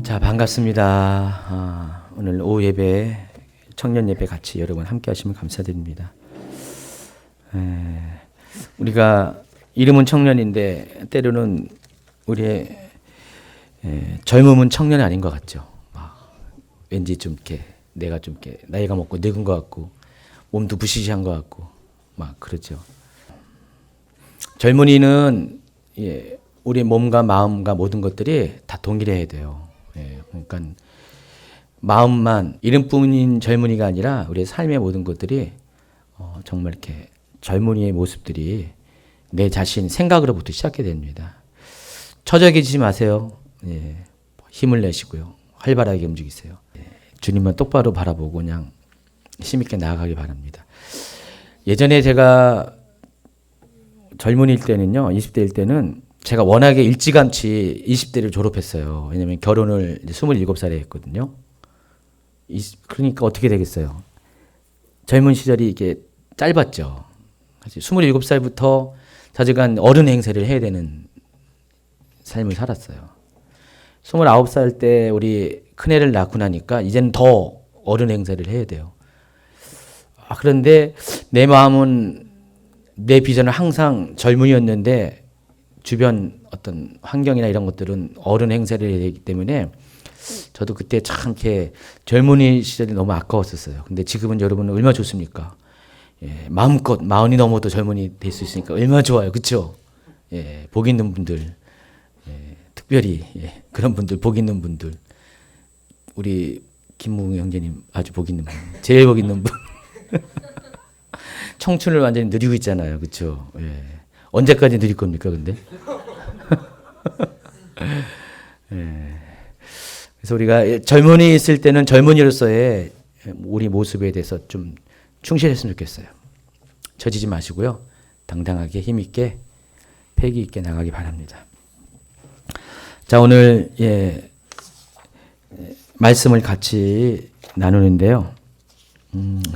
자, 반갑습니다. 오늘 오후 예배, 청년 예배 같이 여러분 함께 하시면 감사드립니다. 우리가 이름은 청년인데 때로는 우리의 젊음은 청년이 아닌 것 같죠. 왠지 좀 이렇게 내가 좀 이렇게 나이가 먹고 늙은 것 같고 몸도 부시시한 것 같고 막 그러죠. 젊은이는 우리 몸과 마음과 모든 것들이 다 동일해야 돼요. 그러니까 마음만 이름뿐인 젊은이가 아니라 우리의 삶의 모든 것들이 정말 이렇게 젊은이의 모습들이 내 자신 생각으로부터 시작해야 됩니다. 처져지지 마세요. 힘을 내시고요. 활발하게 움직이세요. 주님만 똑바로 바라보고 그냥 힘있게 나아가기 바랍니다. 예전에 제가 젊은이일 때는요, 20대일 때는 제가 워낙에 일찌감치 20대를 졸업했어요. 왜냐면 결혼을 27살에 했거든요. 그러니까 어떻게 되겠어요? 젊은 시절이 이게 짧았죠. 27살부터 자주간 어른 행세를 해야 되는 삶을 살았어요. 29살 때 우리 큰애를 낳고 나니까 이제는 더 어른 행세를 해야 돼요. 그런데 내 마음은 내 비전은 항상 젊은이였는데 주변 어떤 환경이나 이런 것들은 어른 행세를 해야 되기 때문에 저도 그때 참 이렇게 젊은이 시절이 너무 아까웠었어요. 근데 지금은 여러분 얼마나 좋습니까? 마음껏 40이 넘어도 젊은이 될 수 있으니까 얼마나 좋아요. 그렇죠? 복 있는 분들, 특별히 그런 분들, 복 있는 분들. 우리 김무웅 형제님 아주 복 있는 분, 제일 복 있는 분. 청춘을 완전히 누리고 있잖아요. 그렇죠? 언제까지 누릴 겁니까, 근데? 그래서 우리가 젊은이 있을 때는 젊은이로서의 우리 모습에 대해서 좀 충실했으면 좋겠어요. 처지지 마시고요. 당당하게 힘있게 패기 있게 나가기 바랍니다. 자, 오늘 말씀을 같이 나누는데요.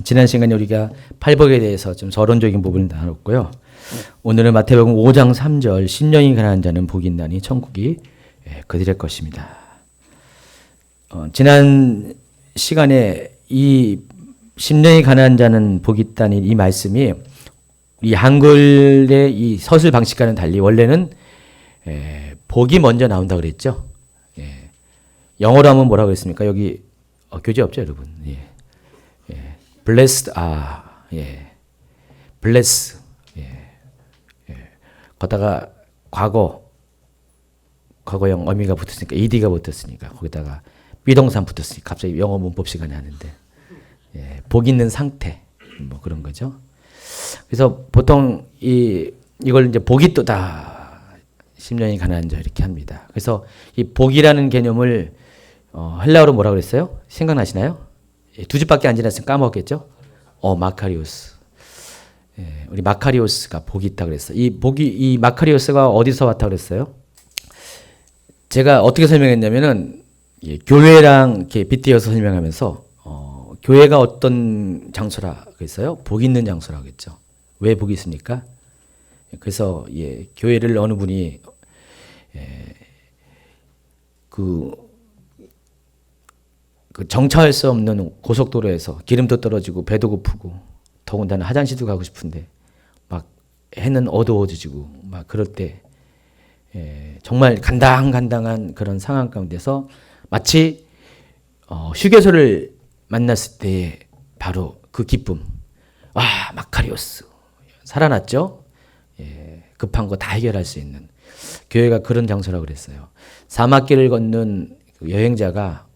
지난 시간에 우리가 팔복에 대해서 좀 서론적인 부분을 나눴고요. 오늘은 마태복음 5장 3절 심령이 가난한 자는 복이 있나니 천국이 그들의 것입니다. 지난 시간에 이 심령이 가난한 자는 복이 있다는 이 말씀이 이 한글의 이 서술 방식과는 달리 원래는 복이 먼저 나온다 그랬죠. 영어로 하면 뭐라고 그랬습니까? 여기 교재 없죠, 여러분? blessed, bless. 거기다가 과거형 어미가 붙었으니까 ed가 붙었으니까 거기다가 비동산 붙었으니까 갑자기 영어 문법 시간에 하는데 복 있는 상태 뭐 그런 거죠. 그래서 보통 이걸 이제 복이 또다 심령이 가난한 자 이렇게 합니다. 그래서 이 복이라는 개념을 헬라어로 뭐라 그랬어요? 생각나시나요? 두 집밖에 안 지났으면 까먹었겠죠? 마카리오스. 우리 마카리오스가 복이 있다 그랬어요. 이 마카리오스가 어디서 왔다 그랬어요? 제가 어떻게 설명했냐면은 교회랑 이렇게 빗대어서 설명하면서 교회가 어떤 장소라 그랬어요? 복 있는 장소라고 했죠. 왜 복이 있습니까? 그래서 교회를 어느 분이 그 정차할 수 없는 고속도로에서 기름도 떨어지고 배도 고프고 더군다나 화장실도 가고 싶은데 막 해는 어두워지고 막 그럴 때 정말 간당간당한 그런 상황 가운데서 마치 휴게소를 만났을 때 바로 그 기쁨. 마카리오스 살아났죠? 급한 거 다 해결할 수 있는 교회가 그런 장소라고 그랬어요. 사막길을 걷는 여행자가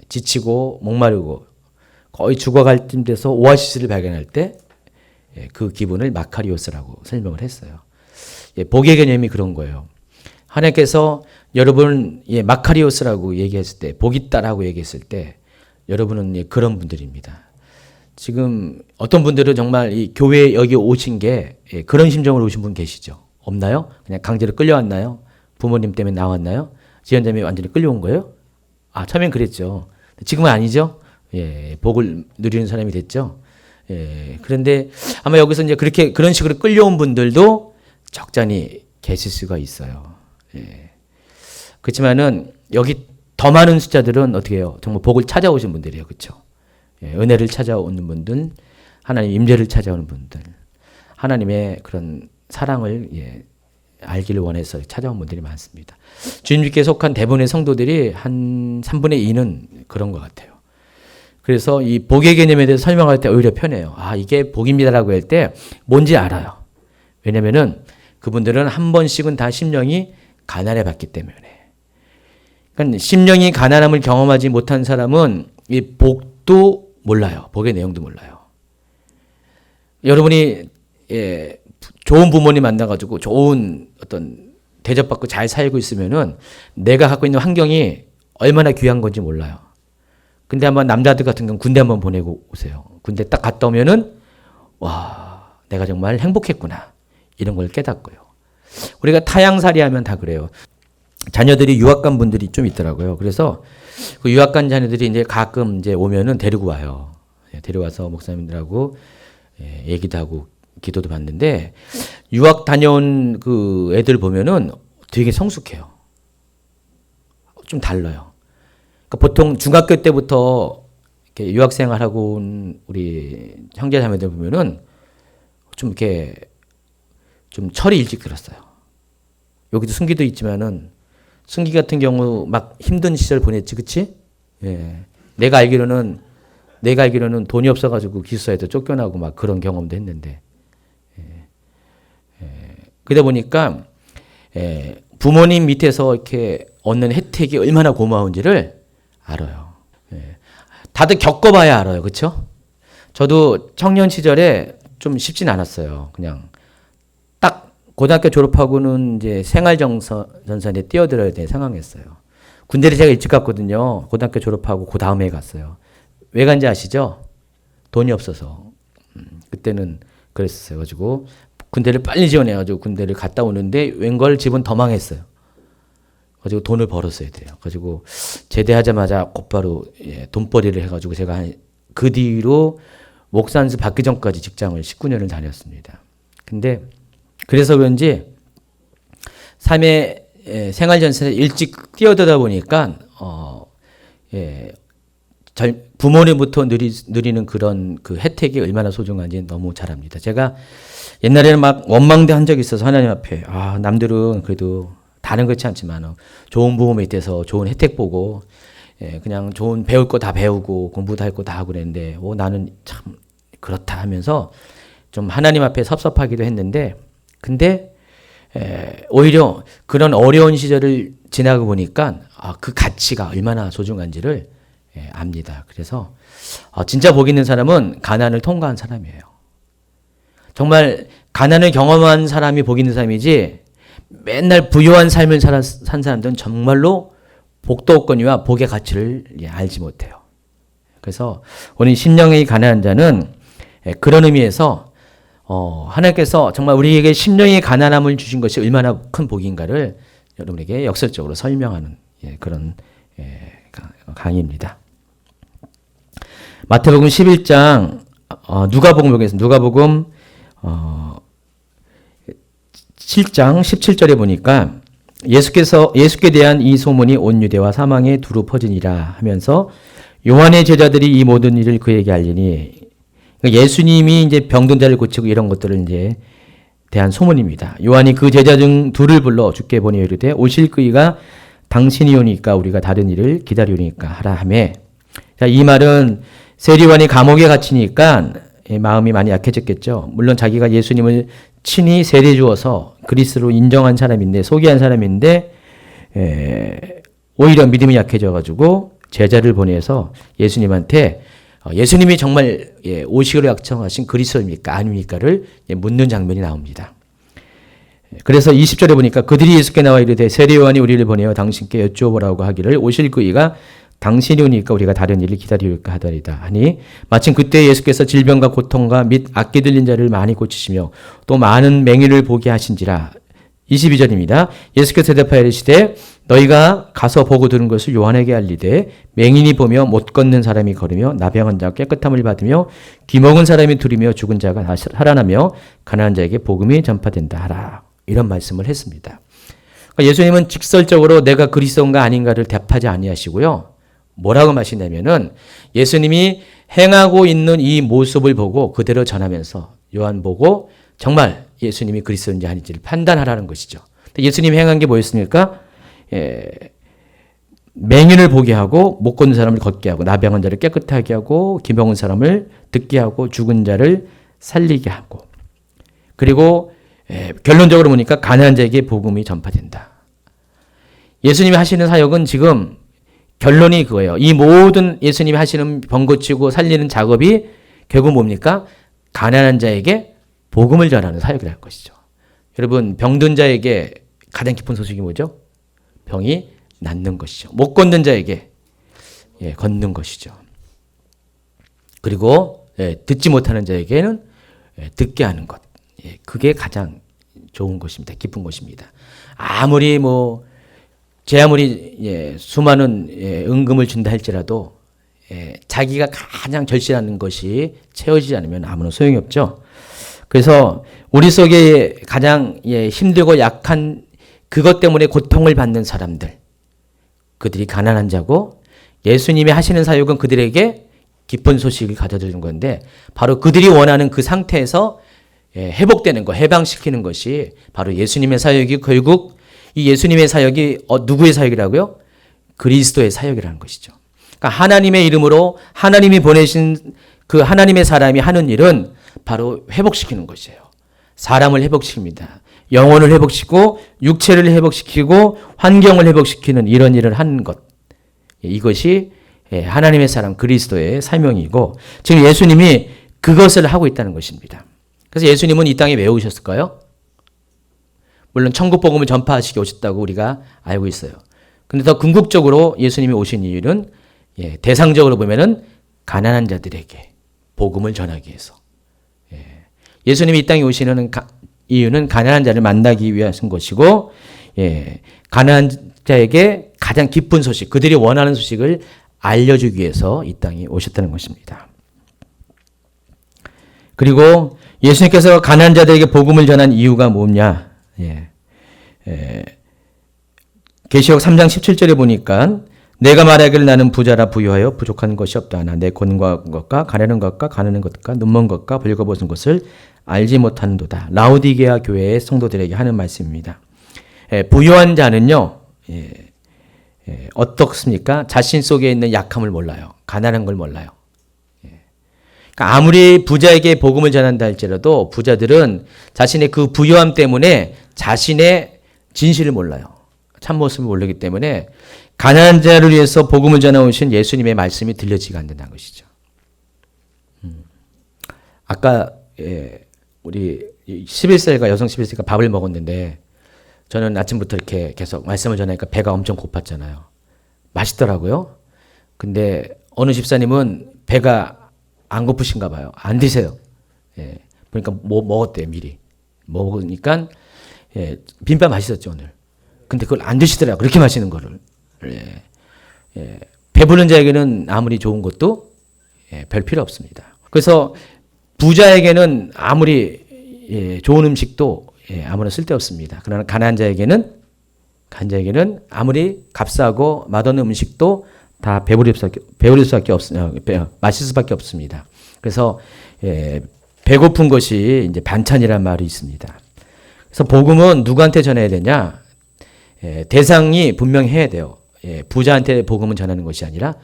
지치고 목마르고 거의 죽어갈 쯤 돼서 오아시스를 발견할 때 그 기분을 마카리오스라고 설명을 했어요. 복의 개념이 그런 거예요. 하나님께서 여러분 마카리오스라고 얘기했을 때 복 있다라고 얘기했을 때 여러분은 그런 분들입니다. 지금 어떤 분들은 정말 이 교회에 여기 오신 게 그런 심정으로 오신 분 계시죠? 없나요? 그냥 강제로 끌려왔나요? 부모님 때문에 나왔나요? 지연자매에 완전히 끌려온 거예요? 처음엔 그랬죠. 지금은 아니죠? 복을 누리는 사람이 됐죠? 그런데 아마 여기서 이제 그런 식으로 끌려온 분들도 적잖이 계실 수가 있어요. 그렇지만은 여기 더 많은 숫자들은 어떻게 해요? 정말 복을 찾아오신 분들이에요. 그렇죠? 예, 은혜를 찾아오는 분들, 하나님 임재를 찾아오는 분들, 하나님의 그런 사랑을 알기를 원해서 찾아온 분들이 많습니다. 주님께 속한 대부분의 성도들이 한 3분의 2는 그런 것 같아요. 그래서 이 복의 개념에 대해서 설명할 때 오히려 편해요. 아, 이게 복입니다라고 할 때 뭔지 알아요. 왜냐면은 그분들은 한 번씩은 다 심령이 가난해 봤기 때문에. 그러니까 심령이 가난함을 경험하지 못한 사람은 이 복도 몰라요. 복의 내용도 몰라요. 여러분이 좋은 부모님 만나가지고 좋은 어떤 대접받고 잘 살고 있으면은 내가 갖고 있는 환경이 얼마나 귀한 건지 몰라요. 근데 한번 남자들 같은 경우는 군대 한번 보내고 오세요. 군대 딱 갔다 오면은 와, 내가 정말 행복했구나. 이런 걸 깨닫고요. 우리가 타향살이 하면 다 그래요. 자녀들이 유학 간 분들이 좀 있더라고요. 그래서 그 유학 간 자녀들이 이제 가끔 이제 오면은 데리고 와요. 데려와서 목사님들하고 얘기도 하고 기도도 받는데 유학 다녀온 그 애들 보면은 되게 성숙해요. 좀 달라요. 그러니까 보통 중학교 때부터 이렇게 유학생활하고 온 우리 형제자매들 보면은 좀 이렇게 좀 철이 일찍 들었어요. 여기도 승기도 있지만은 승기 같은 경우 막 힘든 시절 보냈지, 그치? 예. 내가 알기로는 돈이 없어가지고 기숙사에도 쫓겨나고 막 그런 경험도 했는데. 그러다 보니까 부모님 밑에서 이렇게 얻는 혜택이 얼마나 고마운지를 알아요. 다들 겪어봐야 알아요. 그렇죠? 저도 청년 시절에 좀 쉽진 않았어요. 그냥 딱 고등학교 졸업하고는 이제 생활전선에 뛰어들어야 될 상황이었어요. 군대를 제가 일찍 갔거든요. 고등학교 졸업하고 그 다음 해에 갔어요. 왜 간지 아시죠? 돈이 없어서. 그때는 그랬었어요. 가지고 군대를 빨리 지원해가지고 군대를 갔다 오는데 웬걸 집은 더 망했어요. 가지고 돈을 벌었어야 돼요. 가지고 제대하자마자 곧바로 돈벌이를 해가지고 제가 그 뒤로 목사 안수 받기 전까지 직장을 19년을 다녔습니다. 근데 그래서 그런지 삶의 생활전선에 일찍 뛰어들다 보니까 부모님부터 누리는 그런 그 혜택이 얼마나 소중한지 너무 잘 압니다. 제가 옛날에는 막 원망대 한 적이 있어서 하나님 앞에 남들은 그래도 다른 그렇지 않지만 좋은 부모 밑에서 좋은 혜택 보고 그냥 좋은 배울 거 다 배우고 공부도 할 거 다 하고 그랬는데 나는 참 그렇다 하면서 좀 하나님 앞에 섭섭하기도 했는데 근데 오히려 그런 어려운 시절을 지나고 보니까 그 가치가 얼마나 소중한지를 압니다. 그래서 진짜 복 있는 사람은 가난을 통과한 사람이에요. 정말 가난을 경험한 사람이 복 있는 사람이지 맨날 부유한 삶을 산 사람들은 정말로 복도 없거니와 복의 가치를 알지 못해요. 그래서 오늘 심령이 가난한 자는 그런 의미에서 하나님께서 정말 우리에게 심령이 가난함을 주신 것이 얼마나 큰 복인가를 여러분에게 역설적으로 설명하는 그런 강의입니다. 마태복음 11장 누가복음 보겠습니다. 누가복음 7장 17절에 보니까 예수께 대한 이 소문이 온 유대와 사방에 두루 퍼지니라 하면서 요한의 제자들이 이 모든 일을 그에게 알리니 예수님이 이제 병든 자를 고치고 이런 것들을 이제 대한 소문입니다. 요한이 그 제자 중 둘을 불러 주께 보내 이르되 오실 그이가 당신이 오니까 우리가 다른 일을 기다리오니까 하라 하매. 자, 이 말은 세리요한이 감옥에 갇히니까 마음이 많이 약해졌겠죠. 물론 자기가 예수님을 친히 세례 주어서 그리스도로 인정한 사람인데 소개한 사람인데 오히려 믿음이 약해져가지고 제자를 보내서 예수님한테 예수님이 정말 오시기로 약정하신 그리스도입니까 아닙니까를 묻는 장면이 나옵니다. 그래서 20절에 보니까 그들이 예수께 나와 이르되 세례 요한이 우리를 보내어 당신께 여쭈어보라고 하기를 오실 그이가 당신이 오니까 우리가 다른 일을 기다릴까 하더이다 하니 마침 그때 예수께서 질병과 고통과 및 악기 들린 자를 많이 고치시며 또 많은 맹인을 보게 하신지라. 22절입니다. 예수께서 대답하여 이르시되 너희가 가서 보고 들은 것을 요한에게 알리되 맹인이 보며 못 걷는 사람이 걸으며 나병한 자가 깨끗함을 받으며 귀먹은 사람이 들으며 죽은 자가 살아나며 가난한 자에게 복음이 전파된다 하라. 이런 말씀을 했습니다. 예수님은 직설적으로 내가 그리스도인가 아닌가를 대답하지 아니하시고요. 뭐라고 말씀하시냐면은 예수님이 행하고 있는 이 모습을 보고 그대로 전하면서 요한 보고 정말 예수님이 그리스도인지 아닌지를 판단하라는 것이죠. 예수님이 행한 게 뭐였습니까? 맹인을 보게 하고 못 걷는 사람을 걷게 하고 나병한 자를 깨끗하게 하고 기병 온 사람을 듣게 하고 죽은 자를 살리게 하고 그리고 결론적으로 보니까 가난한 자에게 복음이 전파된다. 예수님이 하시는 사역은 지금 결론이 그거예요. 이 모든 예수님이 하시는 병 고치고 살리는 작업이 결국 뭡니까? 가난한 자에게 복음을 전하는 사역이라는 것이죠. 여러분 병든 자에게 가장 깊은 소식이 뭐죠? 병이 낫는 것이죠. 못 걷는 자에게 걷는 것이죠. 그리고 듣지 못하는 자에게는 듣게 하는 것. 그게 가장 좋은 것입니다. 깊은 것입니다. 아무리 제 아무리 수많은 은금을 준다 할지라도 자기가 가장 절실한 것이 채워지지 않으면 아무런 소용이 없죠. 그래서 우리 속에 가장 힘들고 약한 그것 때문에 고통을 받는 사람들, 그들이 가난한 자고 예수님이 하시는 사역은 그들에게 기쁜 소식을 가져다 주는 건데 바로 그들이 원하는 그 상태에서 회복되는 거, 해방시키는 것이 바로 예수님의 사역이 결국 이 예수님의 사역이 누구의 사역이라고요? 그리스도의 사역이라는 것이죠. 그러니까 하나님의 이름으로 하나님이 보내신 그 하나님의 사람이 하는 일은 바로 회복시키는 것이에요. 사람을 회복시킵니다. 영혼을 회복시키고 육체를 회복시키고 환경을 회복시키는 이런 일을 하는 것. 이것이 하나님의 사람 그리스도의 사명이고 지금 예수님이 그것을 하고 있다는 것입니다. 그래서 예수님은 이 땅에 왜 오셨을까요? 물론 천국 복음을 전파하시기 오셨다고 우리가 알고 있어요. 근데 더 궁극적으로 예수님이 오신 이유는 대상적으로 보면은 가난한 자들에게 복음을 전하기 위해서. 예수님이 이 땅에 오시는 이유는 가난한 자를 만나기 위한 것이고, 가난한 자에게 가장 기쁜 소식, 그들이 원하는 소식을 알려주기 위해서 이 땅에 오셨다는 것입니다. 그리고 예수님께서 가난한 자들에게 복음을 전한 이유가 뭐냐? 계시록 3장 17절에 보니까 내가 말하기를 나는 부자라 부유하여 부족한 것이 없다 하나 내 곤고한 것과 가난한 것과 가난한 것과 눈먼 것과 벌거벗은 것을 알지 못하는도다. 라오디게아 교회의 성도들에게 하는 말씀입니다. 부유한 자는요 어떻습니까? 자신 속에 있는 약함을 몰라요. 가난한 걸 몰라요. 그러니까 아무리 부자에게 복음을 전한다 할지라도 부자들은 자신의 그 부유함 때문에 자신의 진실을 몰라요. 참모습을 모르기 때문에 가난한 자를 위해서 복음을 전해오신 예수님의 말씀이 들려지가 않는다는 것이죠. 아까 우리 11세가 여성 11세가 밥을 먹었는데 저는 아침부터 이렇게 계속 말씀을 전하니까 배가 엄청 고팠잖아요. 맛있더라고요. 근데 어느 집사님은 배가 안 고프신가 봐요. 안 드세요. 보니까 먹었대요, 미리. 먹으니까 비빔밥 맛있었죠, 오늘. 근데 그걸 안 드시더라고요. 그렇게 맛있는 거를. 배부른 자에게는 아무리 좋은 것도 별 필요 없습니다. 그래서 부자에게는 아무리 좋은 음식도 아무런 쓸데없습니다. 그러나 가난한 자에게는 아무리 값싸고 맛없는 음식도 다 마실 수밖에 없습니다. 그래서 배고픈 것이 이제 반찬이란 말이 있습니다. 그래서 복음은 누구한테 전해야 되냐? 대상이 분명히 해야 돼요. 부자한테 복음은 전하는 것이 아니라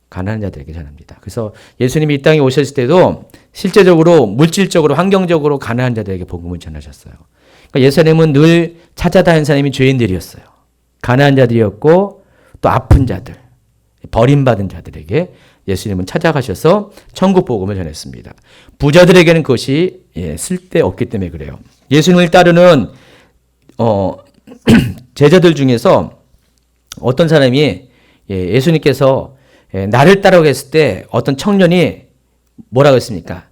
가난한 자들에게 전합니다. 그래서 예수님이 이 땅에 오셨을 때도 실제적으로 물질적으로 환경적으로 가난한 자들에게 복음을 전하셨어요. 그러니까 예수님은 늘 찾아다니는 사람이 죄인들이었어요. 가난한 자들이었고 또 아픈 자들, 버림받은 자들에게 예수님은 찾아가셔서 천국 복음을 전했습니다. 부자들에게는 그것이 쓸데없기 때문에 그래요. 예수님을 따르는 제자들 중에서 어떤 사람이 예수님께서 나를 따라오겠을 때 어떤 청년이 뭐라고 했습니까?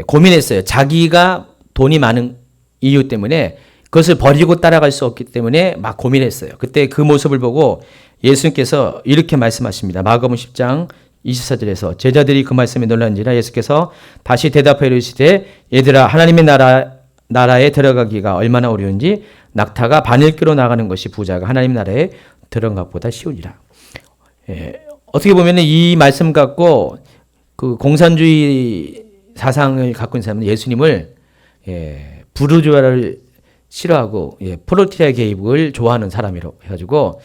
고민했어요. 자기가 돈이 많은 이유 때문에 그것을 버리고 따라갈 수 없기 때문에 막 고민했어요. 그때 그 모습을 보고 예수님께서 이렇게 말씀하십니다. 마가복음 10장 24절에서 제자들이 그 말씀에 놀란지라 예수께서 다시 대답하여 이르시되 얘들아 하나님의 나라에 들어가기가 얼마나 어려운지 낙타가 바늘귀로 나가는 것이 부자가 하나님 나라에 들어간 것보다 쉬우니라. 어떻게 보면 이 말씀 갖고 그 공산주의 사상을 갖고 있는 사람은 예수님을 부르주아를 싫어하고 프롤레타리아 계급을 좋아하는 사람이라고 해가지고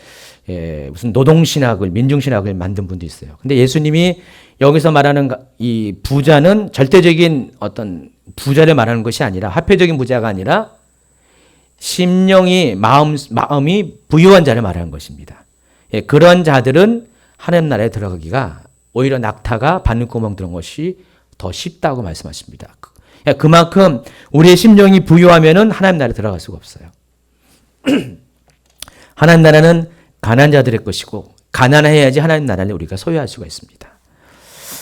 무슨 노동신학을 민중신학을 만든 분도 있어요. 근데 예수님이 여기서 말하는 이 부자는 절대적인 어떤 부자를 말하는 것이 아니라 화폐적인 부자가 아니라 심령이 마음이 부유한 자를 말하는 것입니다. 그런 자들은 하나님 나라에 들어가기가 오히려 낙타가 바늘구멍 들어간 것이 더 쉽다고 말씀하십니다. 그만큼 우리의 심령이 부유하면은 하나님 나라에 들어갈 수가 없어요. 하나님 나라는 가난한 자들의 것이고 가난해야지 하나님 나라를 우리가 소유할 수가 있습니다.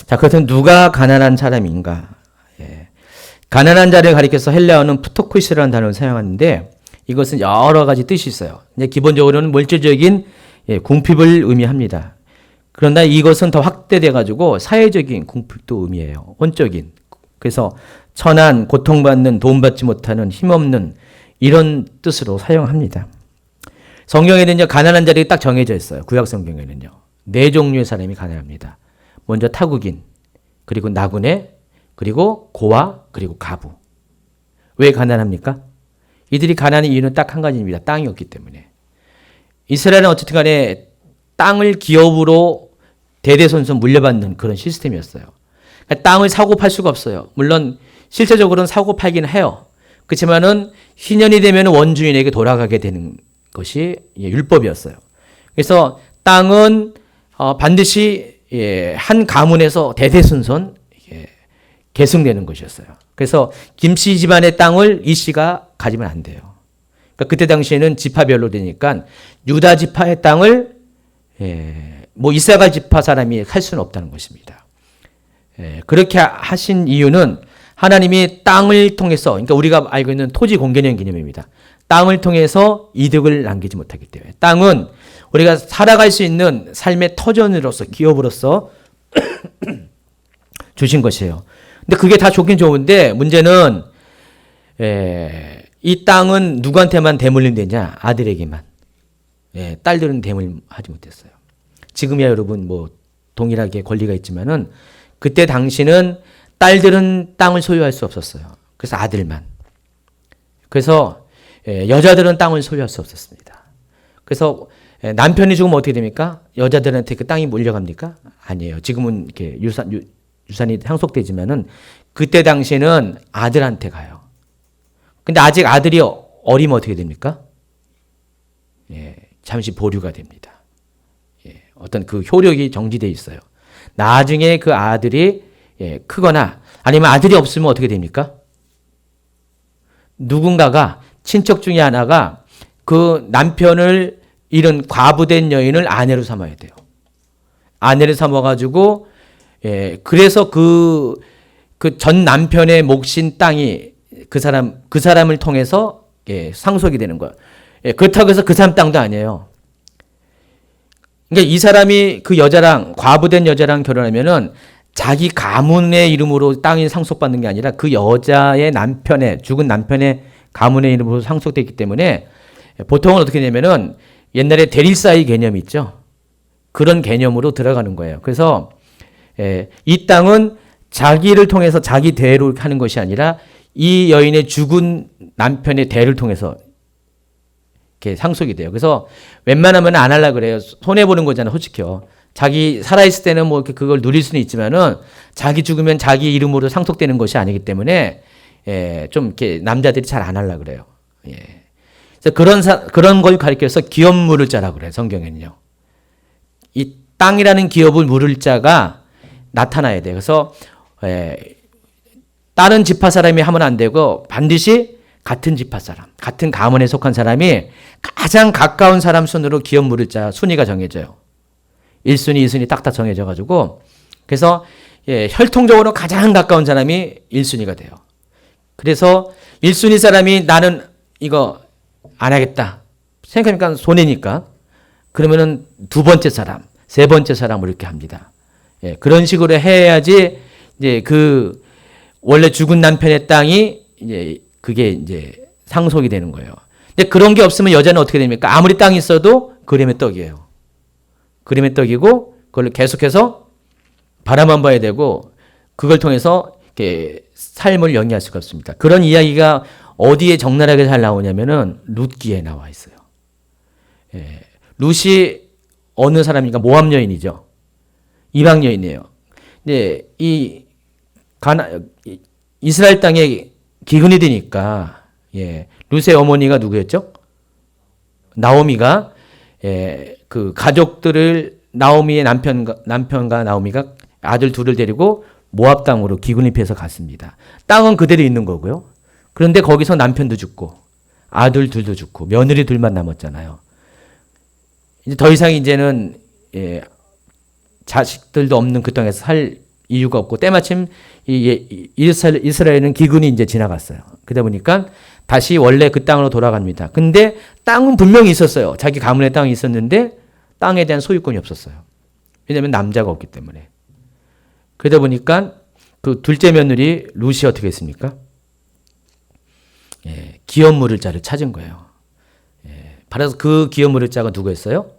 자, 그렇다면 누가 가난한 사람인가? 가난한 자를 가리켜서 헬라어는 푸토쿠시라는 단어를 사용하는데 이것은 여러 가지 뜻이 있어요. 기본적으로는 물질적인 궁핍을 의미합니다. 그러나 이것은 더 확대돼 가지고 사회적인 궁핍도 의미해요. 원적인. 그래서 천한, 고통받는, 도움받지 못하는, 힘없는 이런 뜻으로 사용합니다. 성경에는요, 가난한 자들이 딱 정해져 있어요. 구약 성경에는요. 네 종류의 사람이 가난합니다. 먼저 타국인, 그리고 나그네, 그리고 고아, 그리고 가부. 왜 가난합니까? 이들이 가난한 이유는 딱 한 가지입니다. 땅이 없기 때문에. 이스라엘은 어쨌든 간에 땅을 기업으로 대대손손 물려받는 그런 시스템이었어요. 그러니까 땅을 사고 팔 수가 없어요. 물론 실제적으로는 사고 팔긴 해요. 그렇지만은 희년이 되면 원주인에게 돌아가게 되는 것이 율법이었어요. 그래서 땅은 반드시 한 가문에서 대대손손 계승되는 것이었어요. 그래서 김씨 집안의 땅을 이 씨가 가지면 안 돼요. 그러니까 그때 당시에는 지파별로 되니까 유다 지파의 땅을 뭐 이사갈 지파 사람이 할 수는 없다는 것입니다. 그렇게 하신 이유는 하나님이 땅을 통해서, 그러니까 우리가 알고 있는 토지 공개념 개념입니다. 땅을 통해서 이득을 남기지 못하기 때문에 땅은 우리가 살아갈 수 있는 삶의 터전으로서 기업으로서 주신 것이에요. 근데 그게 다 좋긴 좋은데 문제는 이 땅은 누구한테만 대물림되냐? 아들에게만. 딸들은 대물림하지 못했어요. 지금이야 여러분 뭐 동일하게 권리가 있지만은 그때 당시는 딸들은 땅을 소유할 수 없었어요. 그래서 아들만. 그래서 여자들은 땅을 소유할 수 없었습니다. 그래서 남편이 죽으면 어떻게 됩니까? 여자들한테 그 땅이 몰려갑니까? 아니에요. 지금은 이렇게 유산이 상속되지만은 그때 당시에는 아들한테 가요. 근데 아직 아들이 어리면 어떻게 됩니까? 잠시 보류가 됩니다. 어떤 그 효력이 정지되어 있어요. 나중에 그 아들이 크거나 아니면 아들이 없으면 어떻게 됩니까? 누군가가 친척 중에 하나가 그 남편을 잃은 과부된 여인을 아내로 삼아야 돼요. 아내를 삼아가지고 그래서 그 전 남편의 몫인 땅이 그 사람을 통해서 상속이 되는 거예요. 그렇다고 해서 그 사람 땅도 아니에요. 그러니까 이 사람이 그 여자랑 과부된 여자랑 결혼하면은 자기 가문의 이름으로 땅이 상속받는 게 아니라 그 여자의 죽은 남편의 가문의 이름으로 상속되기 때문에 보통은 어떻게 되냐면은 옛날에 대릴사이 개념이 있죠. 그런 개념으로 들어가는 거예요. 그래서 이 땅은 자기를 통해서 자기 대로 하는 것이 아니라 이 여인의 죽은 남편의 대를 통해서 이렇게 상속이 돼요. 그래서 웬만하면 안 하려고 그래요. 손해보는 거잖아요. 솔직히요. 자기 살아있을 때는 뭐 그걸 누릴 수는 있지만은 자기 죽으면 자기 이름으로 상속되는 것이 아니기 때문에 좀 이렇게 남자들이 잘 안 하려고 그래요. 그래서 그런 걸 가리켜서 기업 물을 자라고 그래요. 성경에는요. 이 땅이라는 기업을 물을 자가 나타나야 돼요. 그래서 다른 지파 사람이 하면 안 되고 반드시 같은 지파 사람, 같은 가문에 속한 사람이 가장 가까운 사람 순으로 기업 물을 자 순위가 정해져요. 1순위, 2순위 딱딱 정해져 가지고 그래서 혈통적으로 가장 가까운 사람이 1순위가 돼요. 그래서 1순위 사람이 나는 이거 안 하겠다. 생각하니까 손해니까. 그러면은 두 번째 사람, 세 번째 사람을 이렇게 합니다. 그런 식으로 해야지 이제 그 원래 죽은 남편의 땅이 이제 그게 이제 상속이 되는 거예요. 근데 그런 게 없으면 여자는 어떻게 됩니까? 아무리 땅이 있어도 그림의 떡이에요. 그림의 떡이고 그걸 계속해서 바라만 봐야 되고 그걸 통해서 이렇게 삶을 영위할 수가 없습니다. 그런 이야기가 어디에 적나라하게 잘 나오냐면은 룻기에 나와 있어요. 예. 룻이 어느 사람인가? 모압 여인이죠. 이방 여인이에요. 근데 이스라엘 땅에 기근이 되니까 룻의 어머니가 누구였죠? 나오미가 그 가족들을 나오미의 남편과 나오미가 아들 둘을 데리고 모압 땅으로 기근이 피해서 갔습니다. 땅은 그대로 있는 거고요. 그런데 거기서 남편도 죽고 아들 둘도 죽고 며느리 둘만 남았잖아요. 이제 더 이상 이제는 자식들도 없는 그 땅에서 살 이유가 없고 때마침 이스라엘은 기근이 이제 지나갔어요. 그러다 보니까 다시 원래 그 땅으로 돌아갑니다. 근데 땅은 분명히 있었어요. 자기 가문의 땅이 있었는데 땅에 대한 소유권이 없었어요. 왜냐하면 남자가 없기 때문에. 그러다 보니까 그 둘째 며느리 룻이 어떻게 했습니까? 기업 물을 자를 찾은 거예요. 바로 그 기업 물을 자가 누구였어요?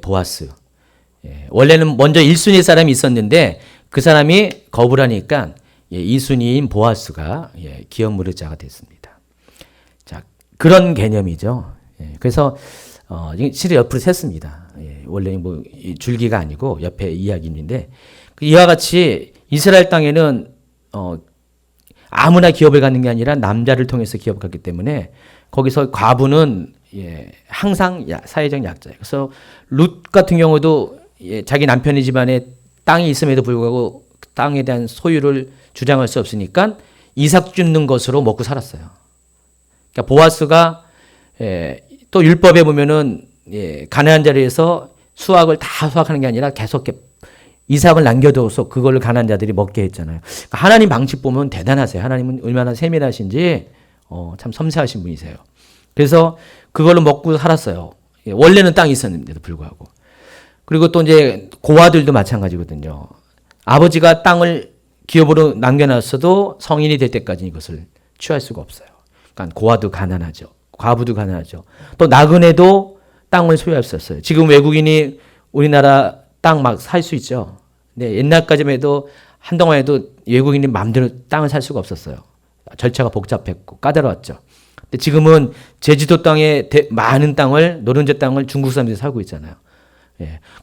보아스. 원래는 먼저 1순위 사람이 있었는데 그 사람이 거부를 하니까 2순위인 보아스가 기업 물을 자가 됐습니다. 자, 그런 개념이죠. 그래서 실을 옆으로 셌습니다. 원래 뭐 줄기가 아니고 옆에 이야기인데 이와 같이 이스라엘 땅에는 아무나 기업을 갖는 게 아니라 남자를 통해서 기업을 갖기 때문에 거기서 과부는 항상 사회적 약자예요. 그래서 룻 같은 경우도 자기 남편의 집안에 땅이 있음에도 불구하고 땅에 대한 소유를 주장할 수 없으니까 이삭 줍는 것으로 먹고 살았어요. 그러니까 보아스가 또 율법에 보면은 가나안 자리에서 수확을 다 수확하는 게 아니라 계속 이삭을 남겨둬서 그걸 가나안 자들이 먹게 했잖아요. 그러니까 하나님 방식 보면 대단하세요. 하나님은 얼마나 세밀하신지 참 섬세하신 분이세요. 그래서 그걸로 먹고 살았어요. 원래는 땅이 있었는데도 불구하고. 그리고 또 이제 고아들도 마찬가지거든요. 아버지가 땅을 기업으로 남겨놨어도 성인이 될 때까지 이것을 취할 수가 없어요. 그러니까 고아도 가난하죠. 과부도 가난하죠. 또 나그네도 땅을 소유할 수 없어요. 지금 외국인이 우리나라 땅 막 살 수 있죠. 근데 옛날까지만 해도 한동안 해도 외국인이 마음대로 땅을 살 수가 없었어요. 절차가 복잡했고 까다로웠죠. 근데 지금은 제주도 땅에 많은 땅을 노른자 땅을 중국 사람들이 살고 있잖아요.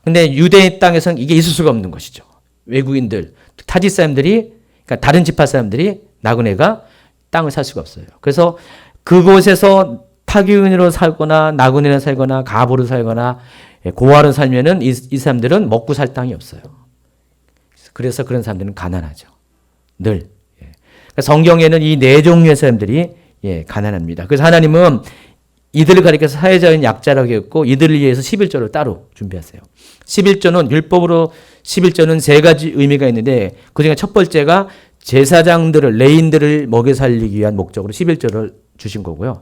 근데 유대 땅에서는 이게 있을 수가 없는 것이죠. 외국인들, 타지 사람들이 그러니까 다른 지파 사람들이 나그네가 땅을 살 수가 없어요. 그래서 그곳에서 타기인으로 살거나 나그네로 살거나 가부로 살거나 고아로 살면은 이 사람들은 먹고 살 땅이 없어요. 그래서 그런 사람들은 가난하죠. 늘. 그러니까 성경에는 이 네 종류의 사람들이 가난합니다. 그래서 하나님은 이들을 가리켜서 사회적인 약자라고 했고 이들을 위해서 11조를 따로 준비하세요. 11조는 율법으로 11조는 세 가지 의미가 있는데 그중에 첫 번째가 제사장들을 레인들을 먹여 살리기 위한 목적으로 11조를 주신 거고요.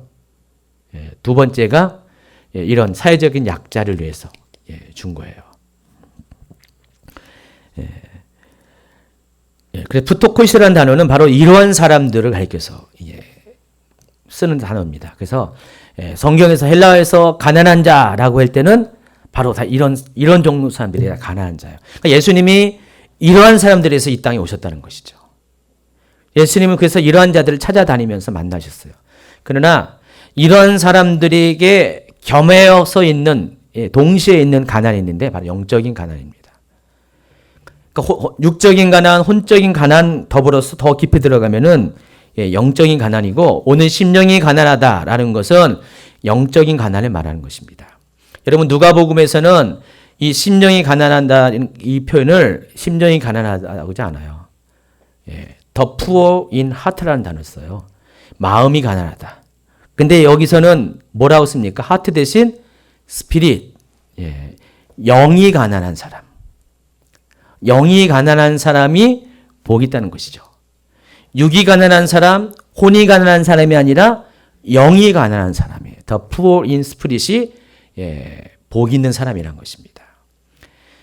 두 번째가 이런 사회적인 약자를 위해서 준 거예요. 그래서 푸토코이스라는 단어는 바로 이러한 사람들을 가리켜서 쓰는 단어입니다. 그래서 성경에서 헬라어에서 가난한 자라고 할 때는 바로 다 이런 종류 사람들이 다 가난한 자예요. 그러니까 예수님이 이러한 사람들에서 이 땅에 오셨다는 것이죠. 예수님은 그래서 이러한 자들을 찾아다니면서 만나셨어요. 그러나 이런 사람들에게 겸해서 있는 동시에 있는 가난이 있는데 바로 영적인 가난입니다. 그러니까 육적인 가난, 혼적인 가난 더불어서 더 깊이 들어가면은 영적인 가난이고 오늘 심령이 가난하다라는 것은 영적인 가난을 말하는 것입니다. 여러분 누가복음에서는 이 심령이 가난하다는 이 표현을 심령이 가난하다고 하지 않아요. The poor in heart라는 단어를 써요. 마음이 가난하다. 근데 여기서는 뭐라고 씁니까? 하트 대신 스피릿. 영이 가난한 사람. 영이 가난한 사람이 복이 있다는 것이죠. 육이 가난한 사람, 혼이 가난한 사람이 아니라 영이 가난한 사람이에요. The poor in spirit이 복이 있는 사람이라는 것입니다.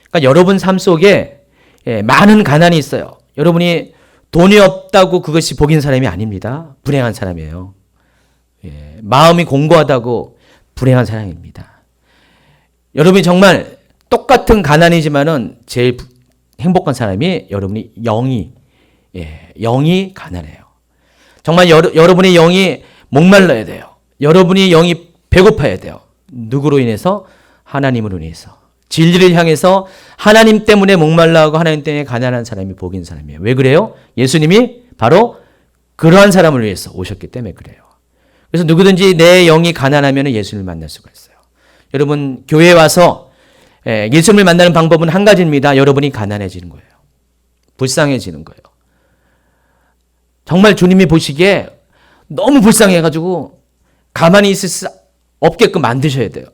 그러니까 여러분 삶 속에 많은 가난이 있어요. 여러분이 돈이 없다고 그것이 복인 사람이 아닙니다. 불행한 사람이에요. 예, 마음이 공고하다고 불행한 사람입니다. 여러분이 정말 똑같은 가난이지만은 제일 행복한 사람이 여러분이 영이 가난해요. 정말 여러분의 영이 목말라야 돼요. 여러분이 영이 배고파야 돼요. 누구로 인해서? 하나님으로 인해서. 진리를 향해서 하나님 때문에 목말라하고 하나님 때문에 가난한 사람이 복 있는 사람이에요. 왜 그래요? 예수님이 바로 그러한 사람을 위해서 오셨기 때문에 그래요. 그래서 누구든지 내 영이 가난하면 예수님을 만날 수가 있어요. 여러분 교회에 와서 예수님을 만나는 방법은 한 가지입니다. 여러분이 가난해지는 거예요. 불쌍해지는 거예요. 정말 주님이 보시기에 너무 불쌍해가지고 가만히 있을 수 없게끔 만드셔야 돼요.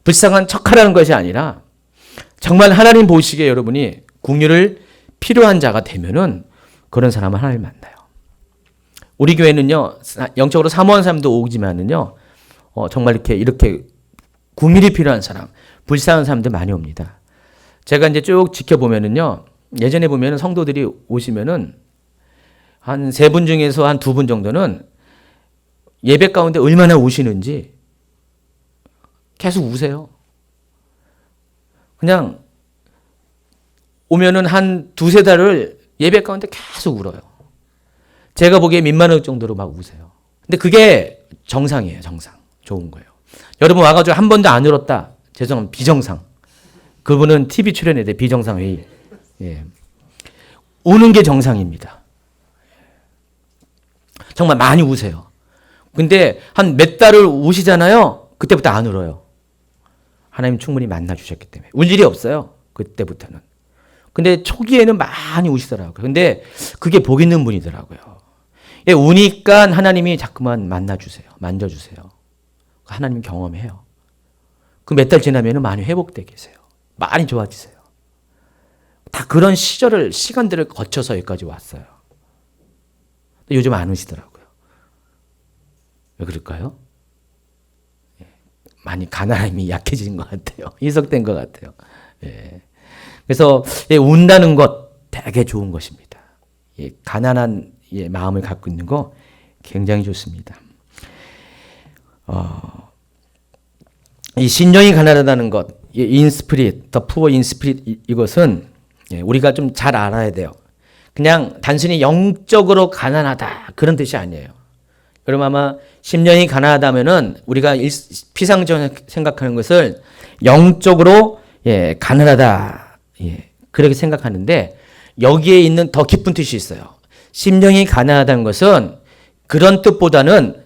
불쌍한 척하라는 것이 아니라 정말 하나님 보시기에 여러분이 긍휼을 필요한 자가 되면은 그런 사람을 하나님 만나요. 우리 교회는요, 영적으로 사모하는 사람도 오지만은요, 정말 이렇게 긍휼이 필요한 사람, 불쌍한 사람들 많이 옵니다. 제가 이제 쭉 지켜보면은요, 예전에 보면은 성도들이 오시면은 한 3분 중에서 한 2분 정도는 예배 가운데 얼마나 우시는지 계속 우세요. 그냥 오면은 한 2-3달을 예배 가운데 계속 울어요. 제가 보기에 민망할 정도로 막 우세요. 근데 그게 정상이에요, 정상. 좋은 거예요. 여러분 와가지고 한 번도 안 울었다. 죄송합니다. 비정상. 그분은 TV 출연해야 돼, 비정상 회의. 예. 우는 게 정상입니다. 정말 많이 우세요. 근데 한 몇 달을 우시잖아요. 그때부터 안 울어요. 하나님 충분히 만나주셨기 때문에. 울 일이 없어요. 그때부터는. 근데 초기에는 많이 우시더라고요. 근데 그게 복 있는 분이더라고요. 예, 우니까 하나님이 자꾸만 만나주세요. 만져주세요. 하나님 경험해요. 그 몇 달 지나면 많이 회복되게 계세요. 많이 좋아지세요. 다 그런 시간들을 거쳐서 여기까지 왔어요. 근데 요즘 안 우시더라고요. 왜 그럴까요? 많이 가난함이 약해진 것 같아요. 희석된 것 같아요. 예. 그래서 운다는 것 되게 좋은 것입니다. 가난한 마음을 갖고 있는 거 굉장히 좋습니다. 이 신령이 가난하다는 것, 인스피릿, 더 푸어 인스피릿 이것은 우리가 좀 잘 알아야 돼요. 그냥 단순히 영적으로 가난하다 그런 뜻이 아니에요. 여러분 아마 심령이 가난하다면은 우리가 피상적으로 생각하는 것을 영적으로 가난하다 그렇게 생각하는데 여기에 있는 더 깊은 뜻이 있어요. 심령이 가난하다는 것은 그런 뜻보다는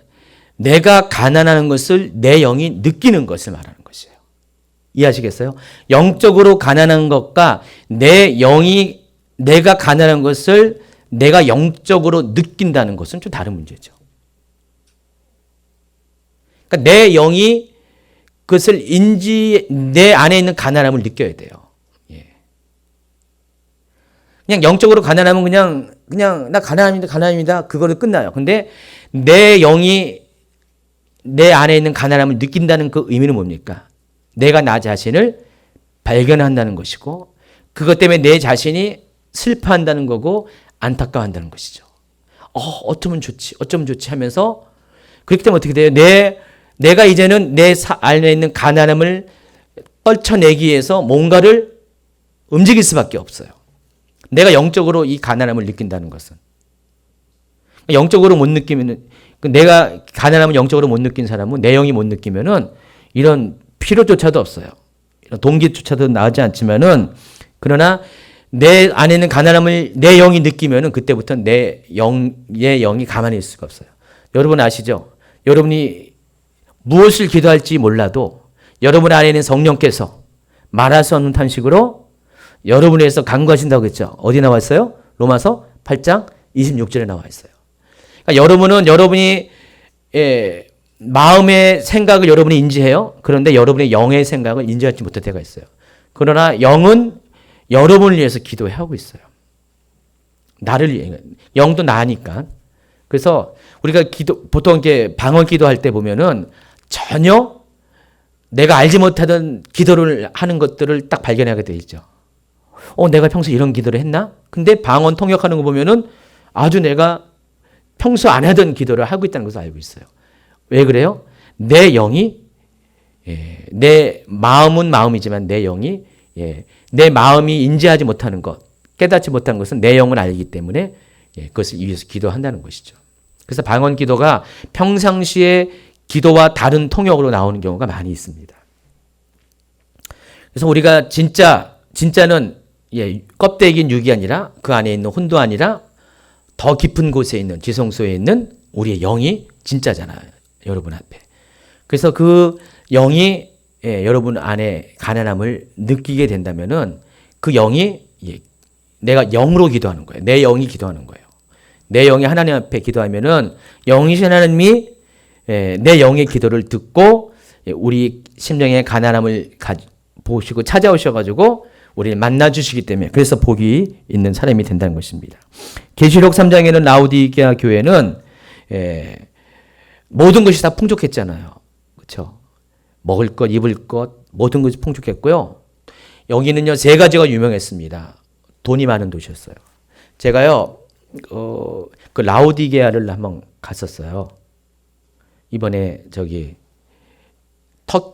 내가 가난한 것을 내 영이 느끼는 것을 말하는 것이에요. 이해하시겠어요? 영적으로 가난한 것과 내 영이 내가 가난한 것을 내가 영적으로 느낀다는 것은 좀 다른 문제죠. 그러니까 내 영이 그것을 내 안에 있는 가난함을 느껴야 돼요. 그냥 영적으로 가난하면 그냥 나 가난합니다. 그거로 끝나요. 근데 내 영이 내 안에 있는 가난함을 느낀다는 그 의미는 뭡니까? 내가 나 자신을 발견한다는 것이고 그것 때문에 내 자신이 슬퍼한다는 거고 안타까워한다는 것이죠. 어쩌면 좋지 하면서 그렇기 때문에 어떻게 돼요? 내가 이제는 내 안에 있는 가난함을 떨쳐내기 위해서 뭔가를 움직일 수밖에 없어요. 내가 영적으로 이 가난함을 느낀다는 것은. 영적으로 못 느끼면, 내가 가난함을 영적으로 못 느낀 사람은 내 영이 못 느끼면은 이런 필요조차도 없어요. 이런 동기조차도 나오지 않지만은 그러나 내 안에 있는 가난함을 내 영이 느끼면은 그때부터 내 영이 가만히 있을 수가 없어요. 여러분 아시죠? 여러분이 무엇을 기도할지 몰라도 여러분 안에 있는 성령께서 말할 수 없는 탄식으로 여러분을 위해서 간구하신다고 했죠. 어디 나와 있어요? 로마서 8장 26절에 나와 있어요. 그러니까 여러분은 여러분이 마음의 생각을 여러분이 인지해요. 그런데 여러분의 영의 생각을 인지하지 못할 때가 있어요. 그러나 영은 여러분을 위해서 기도하고 있어요. 나를 위해. 영도 나니까. 그래서 우리가 보통 이렇게 방언 기도할 때 보면은 전혀 내가 알지 못하던 기도를 하는 것들을 딱 발견하게 돼 있죠. 내가 평소 이런 기도를 했나? 근데 방언 통역하는 거 보면은 아주 내가 평소 안 하던 기도를 하고 있다는 것을 알고 있어요. 왜 그래요? 내 영이 내 마음은 마음이지만 내 영이 내 마음이 인지하지 못하는 것, 깨닫지 못하는 것은 내 영을 알기 때문에 그것을 위해서 기도한다는 것이죠. 그래서 방언 기도가 평상시에 기도와 다른 통역으로 나오는 경우가 많이 있습니다. 그래서 우리가 진짜는 껍데기인 육이 아니라 그 안에 있는 혼도 아니라 더 깊은 곳에 있는 지성소에 있는 우리의 영이 진짜잖아요. 여러분 앞에. 그래서 그 영이 여러분 안에 가난함을 느끼게 된다면은 그 영이 내가 영으로 기도하는 거예요. 내 영이 기도하는 거예요. 내 영이 하나님 앞에 기도하면은 영이신 하나님이 내 영의 기도를 듣고 우리 심령의 가난함을 보시고 찾아오셔가지고 우리를 만나주시기 때문에 그래서 복이 있는 사람이 된다는 것입니다. 계시록 3장에는 라오디게아 교회는 모든 것이 다 풍족했잖아요. 그렇죠? 먹을 것, 입을 것 모든 것이 풍족했고요. 여기는요 3가지가 유명했습니다. 돈이 많은 도시였어요. 제가요 그 라오디게아를 한번 갔었어요. 이번에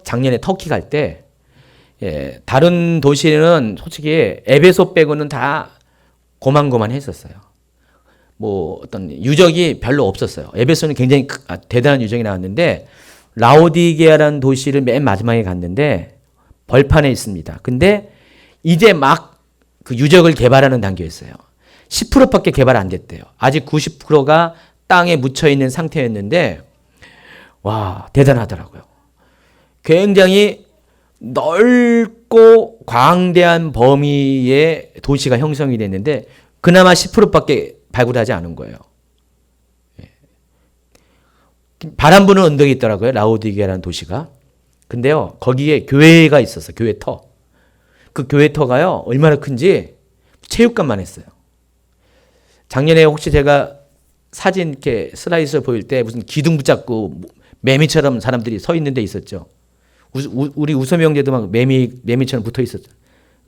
작년에 터키 갈 때 다른 도시는 솔직히 에베소 빼고는 다 고만고만했었어요. 뭐 어떤 유적이 별로 없었어요. 에베소는 굉장히 대단한 유적이 나왔는데 라오디게아라는 도시를 맨 마지막에 갔는데 벌판에 있습니다. 근데 이제 막 그 유적을 개발하는 단계였어요. 10%밖에 개발 안 됐대요. 아직 90%가 땅에 묻혀 있는 상태였는데 와 대단하더라고요. 굉장히 넓고 광대한 범위의 도시가 형성이 됐는데 그나마 10%밖에 발굴하지 않은 거예요. 바람 부는 언덕이 있더라고요. 라오디게라는 도시가. 근데요 거기에 교회가 있었어요. 교회터. 그 교회터가요 얼마나 큰지 체육관만 했어요. 작년에 혹시 제가 사진 이렇게 슬라이드에서 보일 때 무슨 기둥 붙잡고 매미처럼 사람들이 서 있는 데 있었죠. 우리 우소미 형제도 막 매미처럼 붙어 있었죠.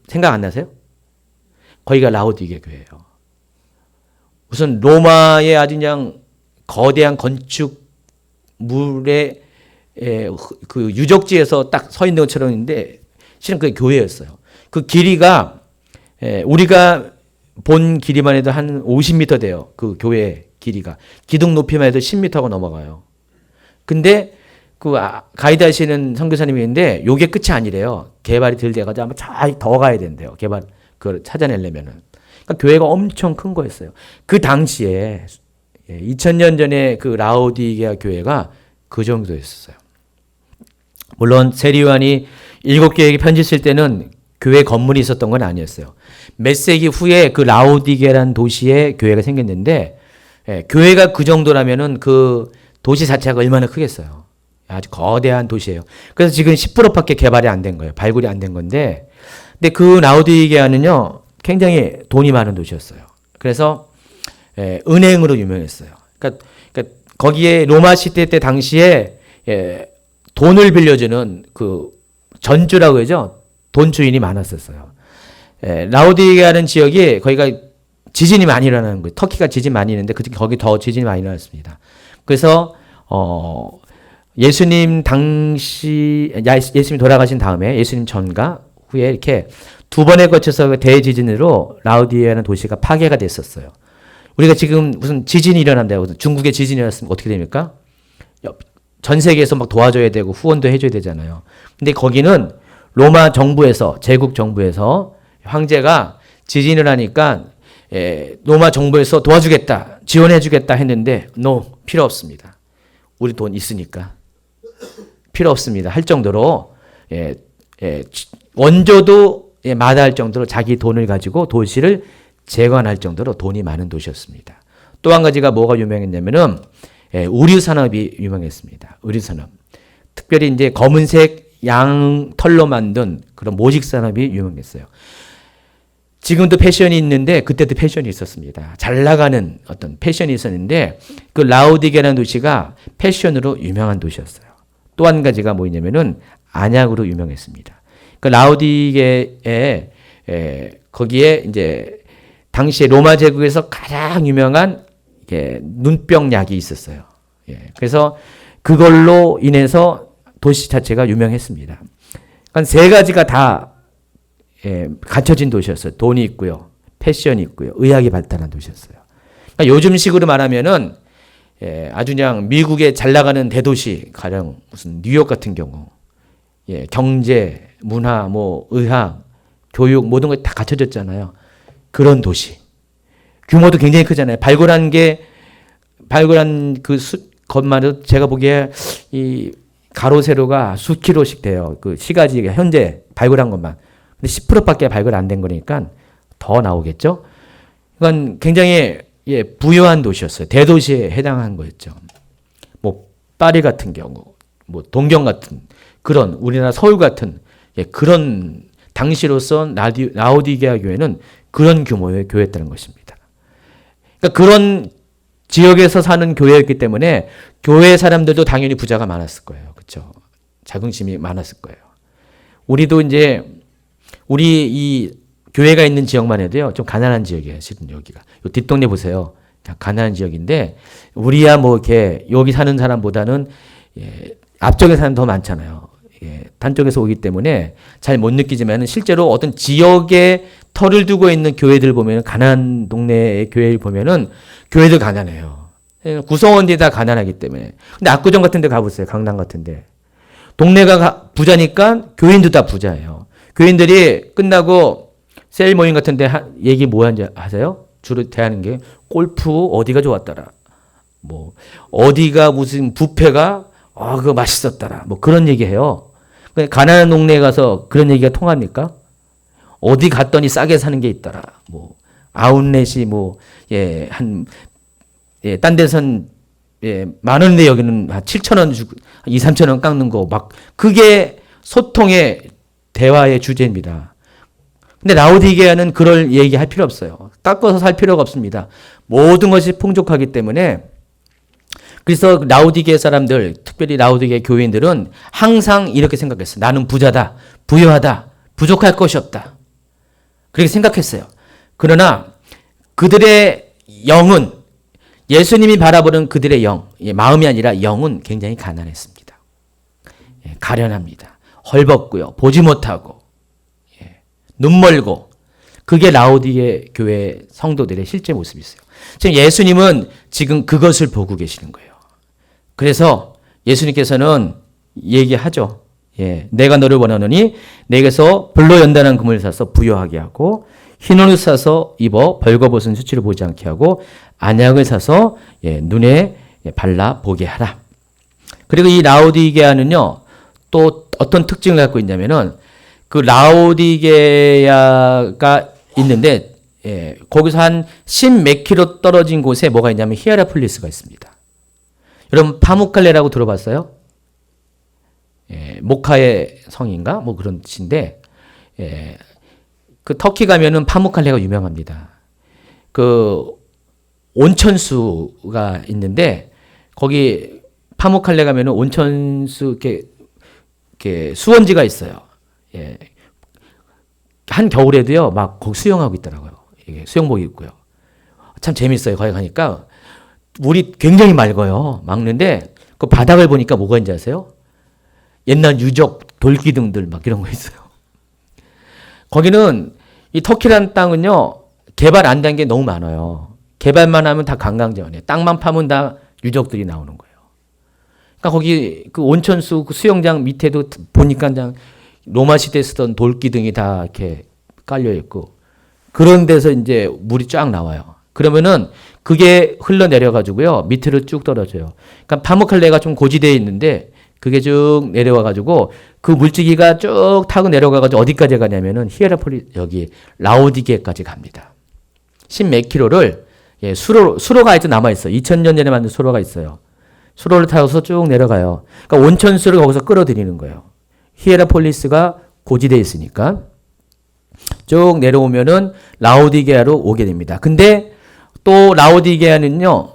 생각 안 나세요? 거기가 라오디게 교회예요. 우선 로마의 아주 그냥 거대한 건축물의 그 유적지에서 딱 서 있는 것처럼 있는데 실은 그게 교회였어요. 그 길이가 우리가 본 길이만 해도 한 50m 돼요. 그 교회 길이가. 기둥 높이만 해도 10m가 넘어가요. 근데 그 가이드 하시는 선교사님이 있는데 요게 끝이 아니래요. 개발이 덜 돼가지고 아마 더 가야 된대요. 그걸 찾아내려면은. 그러니까 교회가 엄청 큰 거였어요. 그 당시에 2000년 전에 그 라오디게아 교회가 그 정도였어요. 물론 세리요한이 7교회에게 편지 쓸 때는 교회 건물이 있었던 건 아니었어요. 몇 세기 후에 그 라오디게라는 도시에 교회가 생겼는데 교회가 그 정도라면은 그 도시 자체가 얼마나 크겠어요. 아주 거대한 도시예요. 그래서 지금 10%밖에 개발이 안 된 거예요. 발굴이 안 된 건데 근데 그 라오디게아는요 굉장히 돈이 많은 도시였어요. 그래서 은행으로 유명했어요. 그러니까 거기에 로마 시대 때 당시에 돈을 빌려주는 그 전주라고 하죠. 돈 주인이 많았었어요. 라오디게아라는 지역이 거기가 지진이 많이 일어나는 거예요. 터키가 지진 많이 있는데 거기 더 지진이 많이 일어났습니다. 그래서 예수님 돌아가신 다음에 예수님 전과 후에 이렇게 2번에 거쳐서 대지진으로 라오디게아라는 도시가 파괴가 됐었어요. 우리가 지금 무슨 지진이 일어난다고 중국에 지진이 일어났으면 어떻게 됩니까? 전 세계에서 막 도와줘야 되고 후원도 해줘야 되잖아요. 근데 거기는 로마 정부에서 제국 정부에서 황제가 지진을 하니까 로마 정부에서 도와주겠다 지원해주겠다 했는데 필요 없습니다. 우리 돈 있으니까 필요 없습니다 할 정도로 원조도 마다할 정도로 자기 돈을 가지고 도시를 재건할 정도로 돈이 많은 도시였습니다. 또 한 가지가 뭐가 유명했냐면은 의류 산업이 유명했습니다. 의류 산업. 특별히 이제 검은색 양 털로 만든 그런 모직 산업이 유명했어요. 지금도 패션이 있는데 그때도 패션이 있었습니다. 잘 나가는 어떤 패션이 있었는데 그 라오디게라는 도시가 패션으로 유명한 도시였어요. 또 한 가지가 뭐냐면은 안약으로 유명했습니다. 그 라오디게에 거기에 이제 당시에 로마 제국에서 가장 유명한 눈병 약이 있었어요. 그래서 그걸로 인해서 도시 자체가 유명했습니다. 그러니까 세 가지가 다 갖춰진 도시였어요. 돈이 있고요, 패션이 있고요, 의학이 발달한 도시였어요. 그러니까 요즘식으로 말하면은 아주 그냥 미국의 잘 나가는 대도시, 가령 무슨 뉴욕 같은 경우, 경제, 문화, 뭐 의학, 교육 모든 것 다 갖춰졌잖아요. 그런 도시. 규모도 굉장히 크잖아요. 발굴한 그 것만 해도 제가 보기에 이 가로 세로가 수 킬로씩 돼요. 그 시가지가 현재 발굴한 것만. 근데 10%밖에 발굴 안 된 거니까 더 나오겠죠. 이건 굉장히 부유한 도시였어요. 대도시에 해당한 거였죠. 뭐 파리 같은 경우, 뭐 동경 같은 그런 우리나라 서울 같은 그런 당시로서 라오디게아 교회는 그런 규모의 교회였다는 것입니다. 그러니까 그런 지역에서 사는 교회였기 때문에 교회 사람들도 당연히 부자가 많았을 거예요. 그렇죠? 자긍심이 많았을 거예요. 우리도 이제 우리 이 교회가 있는 지역만 해도요, 좀 가난한 지역이에요. 실은 여기가. 요 뒷동네 보세요. 가난한 지역인데 우리야 뭐 이렇게 여기 사는 사람보다는 앞쪽에 사는 더 많잖아요. 단 쪽에서 오기 때문에 잘 못 느끼지만 실제로 어떤 지역에 터를 두고 있는 교회들 보면 가난한 동네의 교회를 보면은 교회들 가난해요. 구성원들이 다 가난하기 때문에. 근데 압구정 같은 데 가보세요. 강남 같은 데. 동네가 부자니까 교인도 다 부자예요. 교인들이 끝나고 셀 모임 같은 데 얘기 뭐 하는지 아세요? 주로 대하는 게 골프 어디가 좋았더라. 뭐 어디가 무슨 뷔페가 그거 맛있었더라. 뭐 그런 얘기해요. 가난한 동네에 가서 그런 얘기가 통합니까? 어디 갔더니 싸게 사는 게 있더라. 뭐 아웃렛이 딴 데선 만 원인데 여기는 7,000원 주고 2, 3,000원 깎는 거 막 그게 소통의 대화의 주제입니다. 근데 라오디게아는 그럴 얘기할 필요 없어요. 깎아서 살 필요가 없습니다. 모든 것이 풍족하기 때문에 그래서 라오디게아 사람들, 특별히 라오디게아 교인들은 항상 이렇게 생각했어요. 나는 부자다, 부유하다, 부족할 것이 없다. 그렇게 생각했어요. 그러나 그들의 영은 예수님이 바라보는 그들의 영, 마음이 아니라 영은 굉장히 가난했습니다. 가련합니다. 헐벗고요. 보지 못하고 눈 멀고 그게 라오디게아 교회 성도들의 실제 모습이었어요. 지금 예수님은 지금 그것을 보고 계시는 거예요. 그래서 예수님께서는 얘기하죠. 내가 너를 원하노니 내게서 불로 연단한 금을 사서 부요하게 하고 흰 옷을 사서 입어 벌거벗은 수치를 보지 않게 하고 안약을 사서 눈에 발라 보게 하라. 그리고 이 라오디게아는요 또 어떤 특징을 갖고 있냐면은 그 라오디게아가 있는데 거기서 한 10몇 킬로 떨어진 곳에 뭐가 있냐면 히에라폴리스가 있습니다. 여러분 파무칼레라고 들어봤어요? 모카의 성인가? 뭐 그런 뜻인데 그 터키 가면은 파무칼레가 유명합니다. 그 온천수가 있는데 거기 파무칼레 가면은 온천수 이렇게 수원지가 있어요. 한 겨울에도요 막 거기 수영하고 있더라고요. 수영복 입고요. 참 재밌어요. 거기 가니까 물이 굉장히 맑아요. 맑는데 그 바닥을 보니까 뭐가 있는지 아세요? 옛날 유적 돌기둥들 막 이런 거 있어요. 거기는 이 터키라는 땅은요 개발 안 된 게 너무 많아요. 개발만 하면 다 관광지원이에요. 땅만 파면 다 유적들이 나오는 거예요. 그러니까 거기 그 온천수 그 수영장 밑에도 보니까 그냥 로마 시대에 쓰던 돌기둥이 다 이렇게 깔려 있고 그런 데서 이제 물이 쫙 나와요. 그러면은 그게 흘러내려 가지고요 밑으로 쭉 떨어져요. 그러니까 파무칼레가 좀 고지대에 있는데 그게 쭉 내려와 가지고 그 물질기가 쭉 타고 내려가 가지고 어디까지 가냐면은 히에라폴리 여기 라오디게까지 갑니다. 10몇 킬로를 수로가 아직도 남아 있어요. 2000년 전에 만든 수로가 있어요. 수로를 타고서 쭉 내려가요. 그러니까 온천수를 거기서 끌어들이는 거예요. 히에라폴리스가 고지대에 있으니까 쭉 내려오면은 라오디게아로 오게 됩니다. 근데 또 라오디게아는요,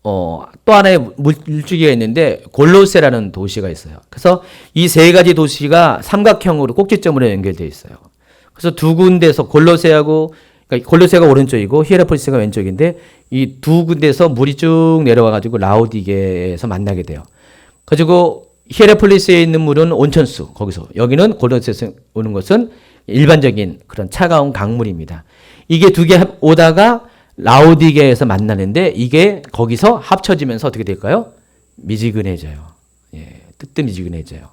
또 하나의 물줄기가 있는데 골로세라는 도시가 있어요. 그래서 이 세 가지 도시가 삼각형으로 꼭지점으로 연결되어 있어요. 그래서 두 군데서 그러니까 골로세가 오른쪽이고 히에라폴리스가 왼쪽인데 이 두 군데서 물이 쭉 내려와 가지고 라오디게에서 만나게 돼요. 가지고 히에라폴리스에 있는 물은 온천수 거기서, 여기는 고린도에서 오는 것은 일반적인 그런 차가운 강물입니다. 이게 두 개 오다가 라오디게에서 만나는데 이게 거기서 합쳐지면서 어떻게 될까요? 미지근해져요. 예, 뜨뜻미지근해져요.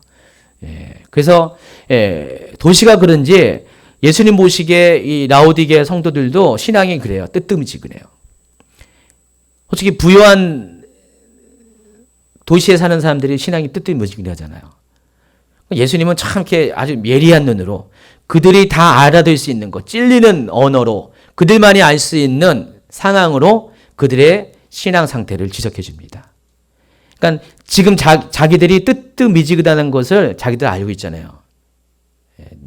예, 그래서 도시가 그런지 예수님 보시기에 이 라오디게 성도들도 신앙이 그래요. 뜨뜻미지근해요. 솔직히 부유한 도시에 사는 사람들이 신앙이 뜨뜻미지근하잖아요. 예수님은 참 이렇게 아주 예리한 눈으로 그들이 다 알아들 수 있는 것, 찔리는 언어로 그들만이 알 수 있는 상황으로 그들의 신앙 상태를 지적해 줍니다. 그러니까 지금 자기들이 뜨뜻미지근하다는 것을 자기들 알고 있잖아요.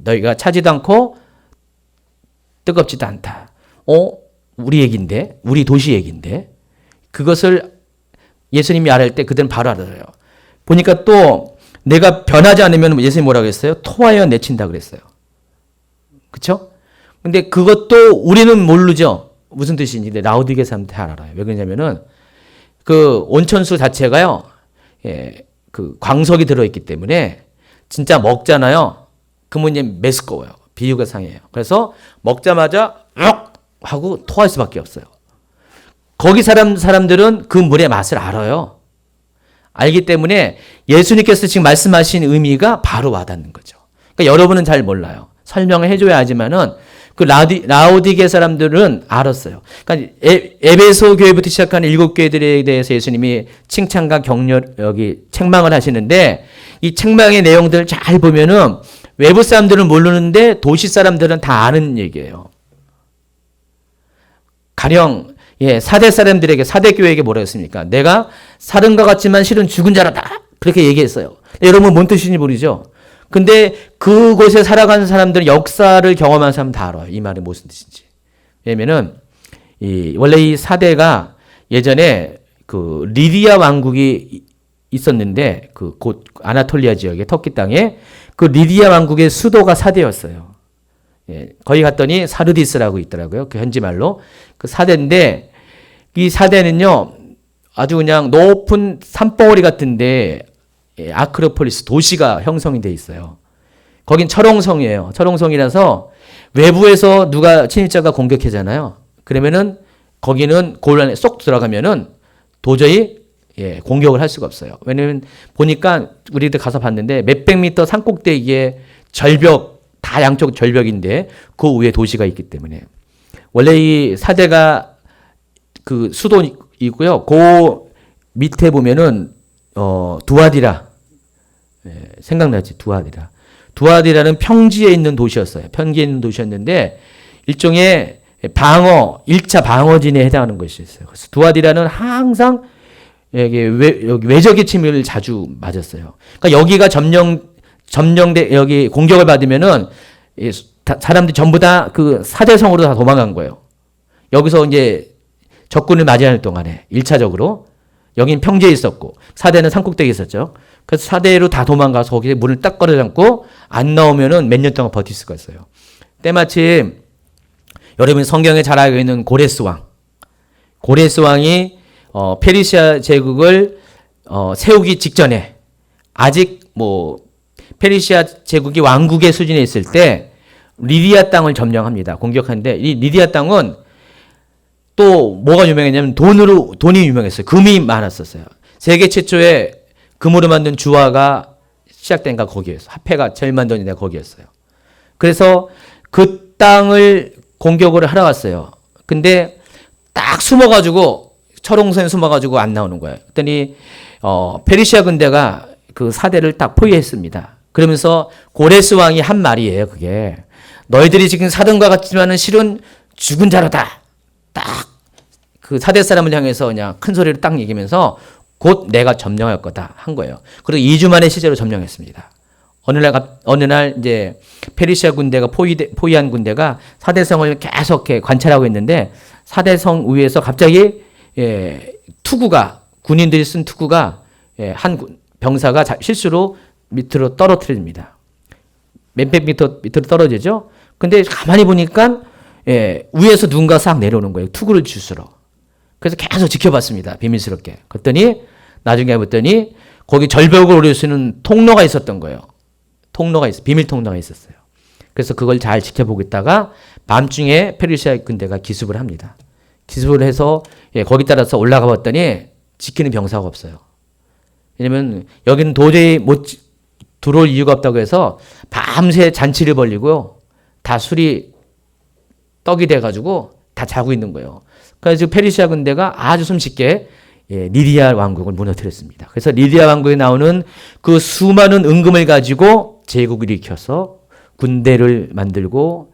너희가 차지도 않고 뜨겁지도 않다. 우리 얘기인데, 우리 도시 얘기인데, 그것을 예수님이 알을 때 그들은 바로 알아요. 보니까 또 내가 변하지 않으면 예수님이 뭐라고 했어요? 토하여 내친다 그랬어요. 그렇죠? 근데 그것도 우리는 모르죠. 무슨 뜻인지. 근데 라오디게 사람들 다 알아요. 왜 그러냐면은 그 온천수 자체가요, 그 광석이 들어있기 때문에 진짜 먹잖아요. 그러면 이제 메스꺼워요. 비유가 상해요. 그래서 먹자마자 하고 토할 수밖에 없어요. 거기 사람들은 그 물의 맛을 알아요. 알기 때문에 예수님께서 지금 말씀하신 의미가 바로 와닿는 거죠. 그러니까 여러분은 잘 몰라요. 설명을 해줘야 하지만은 그 라오디게 사람들은 알았어요. 그러니까 에베소 교회부터 시작하는 7교회들에 대해서 예수님이 칭찬과 격려, 여기 책망을 하시는데 이 책망의 내용들을 잘 보면은 외부 사람들은 모르는데 도시 사람들은 다 아는 얘기예요. 가령 사대 사람들에게, 사대 교회에게 뭐라 했습니까? 내가 사람과 같지만 실은 죽은 자라다. 그렇게 얘기했어요. 여러분 뭔 뜻인지 모르죠? 근데 그곳에 살아가는 사람들은 역사를 경험한 사람 다 알아요. 이 말이 무슨 뜻인지. 왜냐면은 원래 이 사대가 예전에 그 리디아 왕국이 있었는데 그 곧 아나톨리아 지역의 터키 땅에 그 리디아 왕국의 수도가 사대였어요. 거기 갔더니 사르디스라고 있더라고요. 그 현지 말로. 그 사대인데 이 사대는요 아주 그냥 높은 산봉우리 같은데 아크로폴리스 도시가 형성이 돼 있어요. 거긴 철옹성이에요. 철옹성이라서 외부에서 누가 친일자가 공격하잖아요. 그러면은 거기는 곤란에 쏙 들어가면은 도저히 공격을 할 수가 없어요. 왜냐면 보니까 우리들 가서 봤는데 몇백 미터 산꼭대기에 절벽 다 양쪽 절벽인데 그 위에 도시가 있기 때문에 원래 이 사대가 그 수도이고요. 그 밑에 보면은 두아디라 생각나지? 두아디라는 평지에 있는 도시였어요. 평지에 있는 도시였는데 일종의 방어 1차 방어진에 해당하는 것이었어요. 그래서 두아디라는 항상 여기 외적의 침입을 자주 맞았어요. 그러니까 여기가 점령돼 여기 공격을 받으면은 사람들이 전부 다 그 사대성으로 다 도망간 거예요. 여기서 이제 적군을 맞이하는 동안에 1차적으로 여긴 평지에 있었고 사대는 산꼭대기에 있었죠. 그래서 사대로 다 도망가서 거기에 문을 딱 걸어잡고 안 나오면은 몇 년 동안 버틸 수가 있어요. 때마침 여러분이 성경에 잘 알고 있는 고레스 왕이 페르시아 제국을 세우기 직전에 아직 뭐 페르시아 제국이 왕국의 수준에 있을 때 리디아 땅을 점령합니다. 공격하는데 이 리디아 땅은 또 뭐가 유명했냐면 돈이 유명했어요. 금이 많았었어요. 세계 최초의 금으로 만든 주화가 시작된 가 거기에서 화폐가 제일 만든 데가 거기였어요. 그래서 그 땅을 공격을 하러 갔어요. 근데 딱 숨어가지고 철옹선에 숨어가지고 안 나오는 거예요. 그랬더니 페르시아 군대가 그 사대를 딱 포위했습니다. 그러면서 고레스 왕이 한 말이에요. 그게 너희들이 지금 사등과 같지만은 실은 죽은 자로다. 딱 그 사대 사람을 향해서 그냥 큰 소리로 딱 얘기하면서 곧 내가 점령할 거다 한 거예요. 그리고 2주 만에 실제로 점령했습니다. 어느 날 이제 페르시아 군대가 포위한 군대가 사대성을 계속 관찰하고 있는데 사대성 위에서 갑자기 투구가 군인들이 쓴 투구가 한 병사가 실수로 밑으로 떨어뜨립니다. 몇백 미터 밑으로 떨어지죠. 근데 가만히 보니까 위에서 누군가 싹 내려오는 거예요. 투구를 주스러. 그래서 계속 지켜봤습니다. 비밀스럽게. 그랬더니 나중에 봤더니 거기 절벽을 오를 수 있는 통로가 있었던 거예요. 비밀 통로가 있었어요. 그래서 그걸 잘 지켜보고 있다가 밤중에 페르시아 군대가 기습을 합니다. 기습을 해서 거기 따라서 올라가 봤더니 지키는 병사가 없어요. 왜냐면 여기는 도저히 못 들어올 이유가 없다고 해서 밤새 잔치를 벌리고요. 다 술이 떡이 돼가지고 다 자고 있는 거예요. 그래서 페르시아 군대가 아주 손쉽게 리디아 왕국을 무너뜨렸습니다. 그래서 리디아 왕국에 나오는 그 수많은 은금을 가지고 제국을 일으켜서 군대를 만들고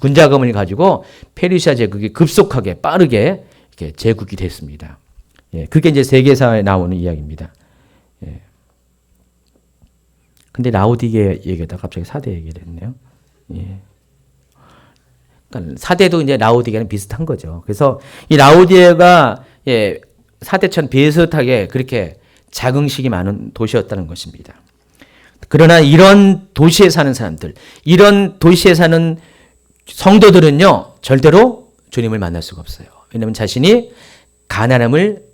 군자금을 가지고 페르시아 제국이 급속하게 빠르게 이렇게 제국이 됐습니다. 그게 이제 세계사에 나오는 이야기입니다. 근데 라오디게 얘기하다가 갑자기 사대 얘기를 했네요. 그러니까 사대도 이제 라오디게는 비슷한 거죠. 그래서 이 라오디게가 사대처럼 비슷하게 그렇게 자긍심이 많은 도시였다는 것입니다. 그러나 이런 도시에 사는 사람들, 이런 도시에 사는 성도들은요, 절대로 주님을 만날 수가 없어요. 왜냐하면 자신이 가난함을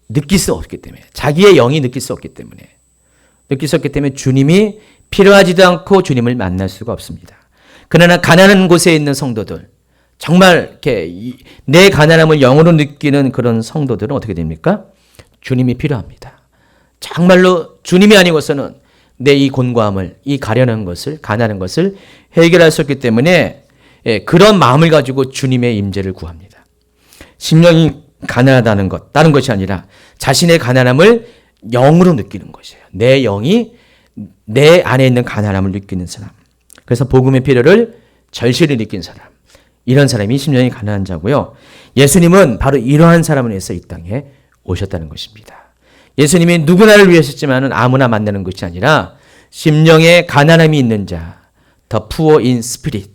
느낄 수 없기 때문에, 자기의 영이 느낄 수 없기 때문에, 주님이 필요하지도 않고 주님을 만날 수가 없습니다. 그러나 가난한 곳에 있는 성도들, 정말 이렇게 내 가난함을 영으로 느끼는 그런 성도들은 어떻게 됩니까? 주님이 필요합니다. 정말로 주님이 아니고서는 내 이 곤고함을, 이 가련한 것을, 가난한 것을 해결할 수 없기 때문에 그런 마음을 가지고 주님의 임재를 구합니다. 심령이 가난하다는 것, 다른 것이 아니라 자신의 가난함을 영으로 느끼는 것이에요. 내 영이 내 안에 있는 가난함을 느끼는 사람. 그래서 복음의 필요를 절실히 느낀 사람. 이런 사람이 심령이 가난한 자고요. 예수님은 바로 이러한 사람을 위해서 이 땅에 오셨다는 것입니다. 예수님이 누구나를 위하셨지만 아무나 만나는 것이 아니라 심령에 가난함이 있는 자, the poor in spirit.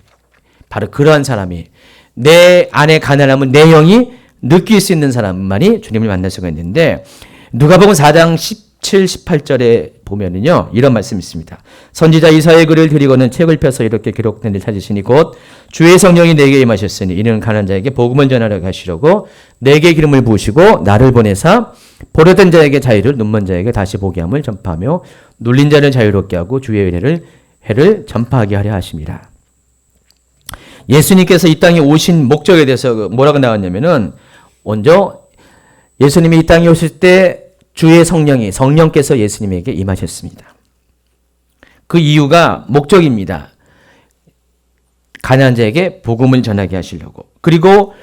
바로 그러한 사람이 내 안에 가난함은 내 영이 느낄 수 있는 사람만이 주님을 만날 수가 있는데 누가복음 4장 17, 18절에 보면은요 이런 말씀이 있습니다. 선지자 이사야의 글을 드리고는 책을 펴서 이렇게 기록된 데 찾으시니 곧 주의 성령이 내게 임하셨으니 이는 가난한 자에게 복음을 전하려 하시려고 내게 기름을 부으시고 나를 보내사 포로된 자에게 자유를 눈먼 자에게 다시 보게 함을 전파하며 눌린 자를 자유롭게 하고 주의 회를 전파하게 하려 하심이라. 예수님께서 이 땅에 오신 목적에 대해서 뭐라고 나왔냐면은 먼저 예수님이 이 땅에 오실 때 주의 성령께서 예수님에게 임하셨습니다. 그 이유가 목적입니다. 가난한 자에게 복음을 전하게 하시려고. 그리고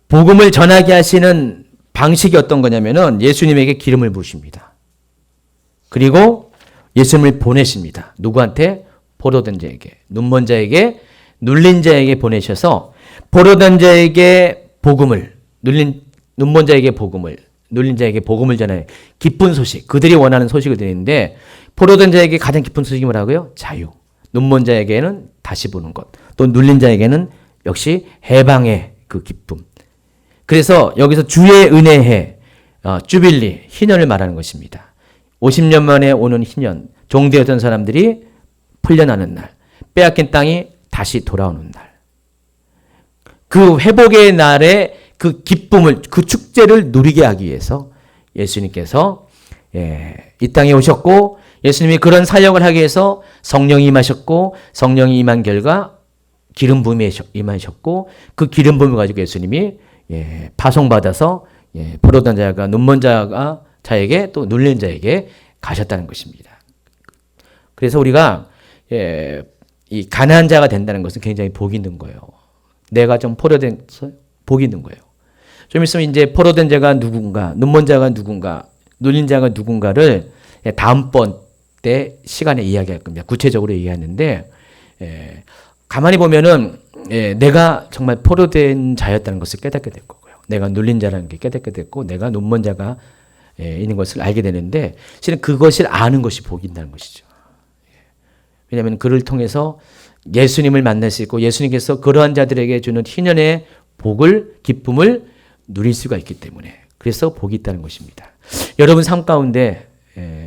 복음을 전하게 하시는 방식이 어떤 거냐면은 예수님에게 기름을 부으십니다. 그리고 예수님을 보내십니다. 누구한테? 포로된 자에게, 눈먼 자에게, 눌린 자에게 보내셔서 포로된 자에게 복음을, 눈먼 자에게 복음을, 눌린 자에게 복음을 전하여 기쁜 소식, 그들이 원하는 소식을 드리는데 포로된 자에게 가장 기쁜 소식이 뭐라고요? 자유. 눈먼 자에게는 다시 보는 것. 또 눌린 자에게는 역시 해방의 그 기쁨. 그래서 여기서 주의 은혜해, 주빌리, 희년을 말하는 것입니다. 50년 만에 오는 희년, 종되었던 사람들이 풀려나는 날, 빼앗긴 땅이 다시 돌아오는 날. 그 회복의 날에 그 기쁨을, 그 축제를 누리게 하기 위해서 예수님께서 이 땅에 오셨고 예수님이 그런 사역을 하기 위해서 성령이 임하셨고 성령이 임한 결과 기름 부음이 임하셨고 그 기름 부음을 가지고 예수님이 파송받아서 포로된 자가 눈먼 자에게 또 눌린 자에게 가셨다는 것입니다. 그래서 우리가 이 가난한 자가 된다는 것은 굉장히 복이 있는 거예요. 내가 좀 포로돼서 복이 있는 거예요. 좀 있으면 이제 포로된 자가 누군가, 눈먼 자가 누군가, 눌린 자가 누군가를 다음번 때 시간에 이야기할 겁니다. 구체적으로 얘기하는데 가만히 보면은 내가 정말 포로된 자였다는 것을 깨닫게 될 거고요. 내가 눌린 자라는 게 깨닫게 됐고 내가 눈먼 자가 있는 것을 알게 되는데 실은 그것을 아는 것이 복이 있다는 것이죠. 왜냐하면 그를 통해서 예수님을 만날 수 있고 예수님께서 그러한 자들에게 주는 희년의 복을, 기쁨을 누릴 수가 있기 때문에 그래서 복이 있다는 것입니다. 여러분 삶 가운데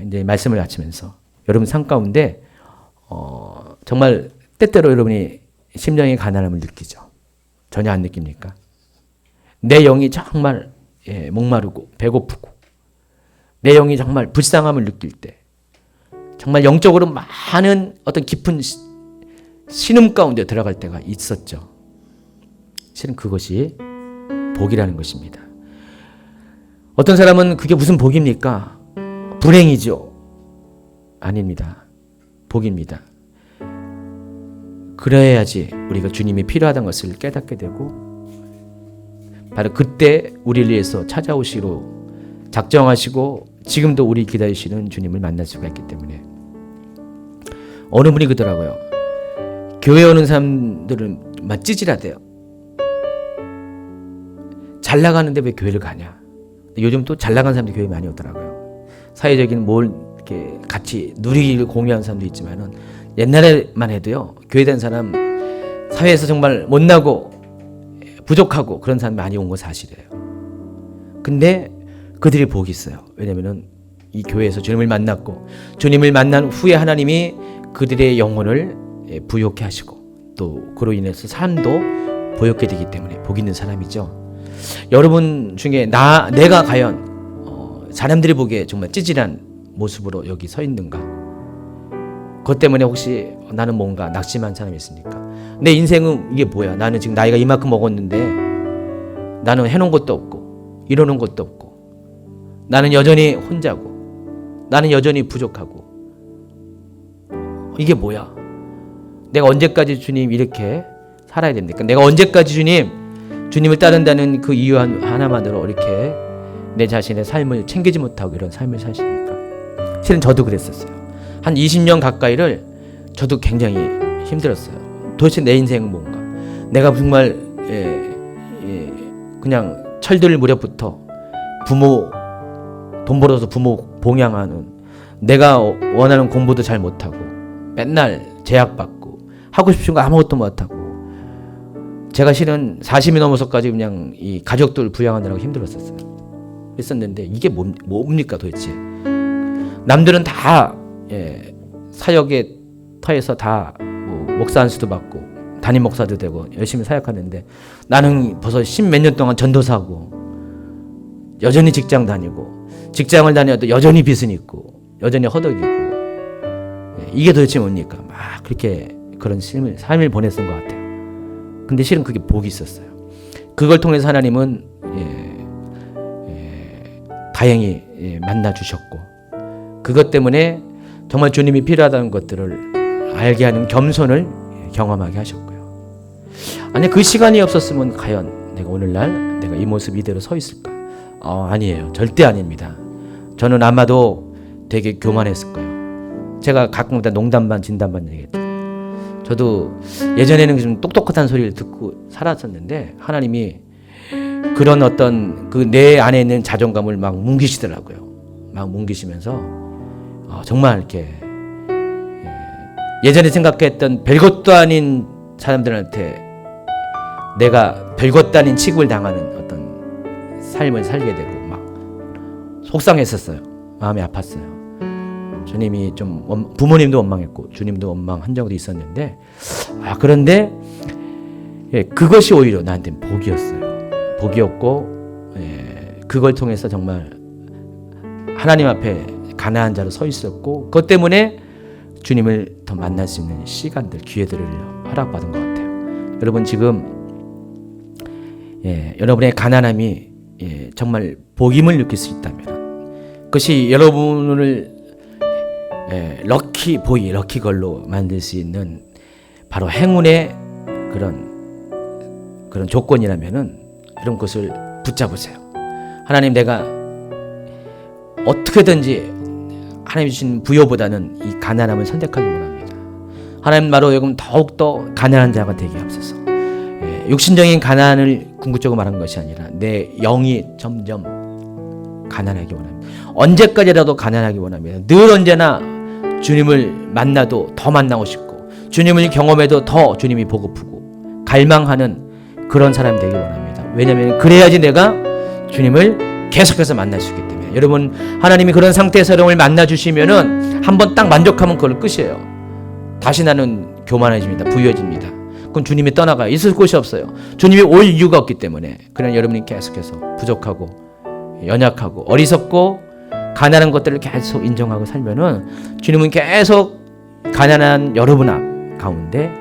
이제 말씀을 마치면서 여러분 삶 가운데 정말 때때로 여러분이 심령의 가난함을 느끼죠. 전혀 안 느낍니까? 내 영이 정말 목마르고 배고프고 내 영이 정말 불쌍함을 느낄 때, 정말 영적으로 많은 어떤 깊은 신음 가운데 들어갈 때가 있었죠. 실은 그것이 복이라는 것입니다. 어떤 사람은 그게 무슨 복입니까? 불행이죠. 아닙니다. 복입니다. 그래야지 우리가 주님이 필요하다는 것을 깨닫게 되고, 바로 그때 우리를 위해서 찾아오시로 작정하시고 지금도 우리 기다리시는 주님을 만날 수가 있기 때문에. 어느 분이 그러더라고요. 교회 오는 사람들은 막 찌질하대요. 잘 나가는데 왜 교회를 가냐. 요즘 또 잘 나가는 사람들이 교회 많이 오더라고요. 사회적인 뭘 이렇게 같이 누리기를 공유하는 사람도 있지만은, 옛날에만 해도요, 교회 다니는 사람 사회에서 정말 못나고 부족하고 그런 사람이 많이 온 거 사실이에요. 근데 그들이 복이 있어요. 왜냐면은 이 교회에서 주님을 만났고, 주님을 만난 후에 하나님이 그들의 영혼을 부욕해 하시고, 또 그로 인해서 삶도 부욕해 되기 때문에 복 있는 사람이죠. 여러분 중에 내가 과연 사람들이 보기에 정말 찌질한 모습으로 여기 서 있는가? 그것 때문에 혹시 나는 뭔가 낙심한 사람이 있습니까? 내 인생은 이게 뭐야? 나는 지금 나이가 이만큼 먹었는데 나는 해놓은 것도 없고 이러는 것도 없고, 나는 여전히 혼자고, 나는 여전히 부족하고, 이게 뭐야? 내가 언제까지 주님 이렇게 살아야 됩니까? 내가 언제까지 주님을 따른다는 그 이유 하나만으로 이렇게 내 자신의 삶을 챙기지 못하고 이런 삶을 사십니까? 실은 저도 그랬었어요. 한 20년 가까이를 저도 굉장히 힘들었어요. 도대체 내 인생은 뭔가? 내가 정말 그냥 철들 무렵부터 부모 돈 벌어서 부모 봉양하는, 내가 원하는 공부도 잘 못하고 맨날 제약받고 하고 싶은 거 아무것도 못하고, 제가 실은 40이 넘어서까지 그냥 이 가족들 부양하느라고 힘들었었어요. 그랬었는데 이게 뭡니까 도대체? 남들은 다 사역의 터에서 다 뭐 목사 안수도 받고 담임 목사도 되고 열심히 사역하는데, 나는 벌써 10몇 년 동안 전도사고, 여전히 직장 다니고, 직장을 다녀도 여전히 빚은 있고, 여전히 허덕이고, 이게 도대체 뭡니까? 막 그렇게 그런 삶을 보냈던 것 같아요. 근데 실은 그게 복이 있었어요. 그걸 통해서 하나님은 다행히 만나 주셨고, 그것 때문에 정말 주님이 필요하다는 것들을 알게 하는 겸손을 경험하게 하셨고요. 아니, 그 시간이 없었으면 과연 내가 오늘날 내가 이 모습 이대로 서 있을까? 아니에요. 절대 아닙니다. 저는 아마도 되게 교만했을 거예요. 제가 가끔마다 농담반 진담반 얘기했죠. 저도 예전에는 좀 똑똑한 소리를 듣고 살았었는데, 하나님이 그런 어떤 그 내 안에 있는 자존감을 막 뭉기시더라고요. 막 뭉기시면서 정말 이렇게 예전에 생각했던 별것도 아닌 사람들한테 내가 별것도 아닌 취급을 당하는 어떤 삶을 살게 되고 막 속상했었어요. 마음이 아팠어요. 주님이 좀 부모님도 원망했고 주님도 원망한 적도 있었는데, 그런데 그것이 오히려 나한테는 복이었고, 그걸 통해서 정말 하나님 앞에 가난한 자로 서 있었고, 그것 때문에 주님을 더 만날 수 있는 시간들, 기회들을 허락받은 것 같아요. 여러분 지금 여러분의 가난함이 정말 복임을 느낄 수 있다면, 그것이 여러분을 럭키보이, 럭키걸로 만들 수 있는 바로 행운의 그런 조건이라면은 이런 것을 붙잡으세요. 하나님, 내가 어떻게든지 하나님 주신 부여보다는 이 가난함을 선택하기 원합니다. 하나님, 나로 하여금 더욱더 가난한 자가 되게 하옵소서. 육신적인 가난을 궁극적으로 말한 것이 아니라 내 영이 점점 가난하기 원합니다. 언제까지라도 가난하기 원합니다. 늘 언제나 주님을 만나도 더 만나고 싶고, 주님을 경험해도 더 주님이 보고프고 갈망하는 그런 사람이 되기 원합니다. 왜냐하면 그래야지 내가 주님을 계속해서 만날 수 있기 때문에. 여러분, 하나님이 그런 상태에서 여러분을 만나주시면은 한번 딱 만족하면 그걸 끝이에요. 다시 나는 교만해집니다. 부유해집니다. 그럼 주님이 떠나가요. 있을 곳이 없어요. 주님이 올 이유가 없기 때문에. 그냥 여러분이 계속해서 부족하고 연약하고 어리석고 가난한 것들을 계속 인정하고 살면은 주님은 계속 가난한 여러분 가운데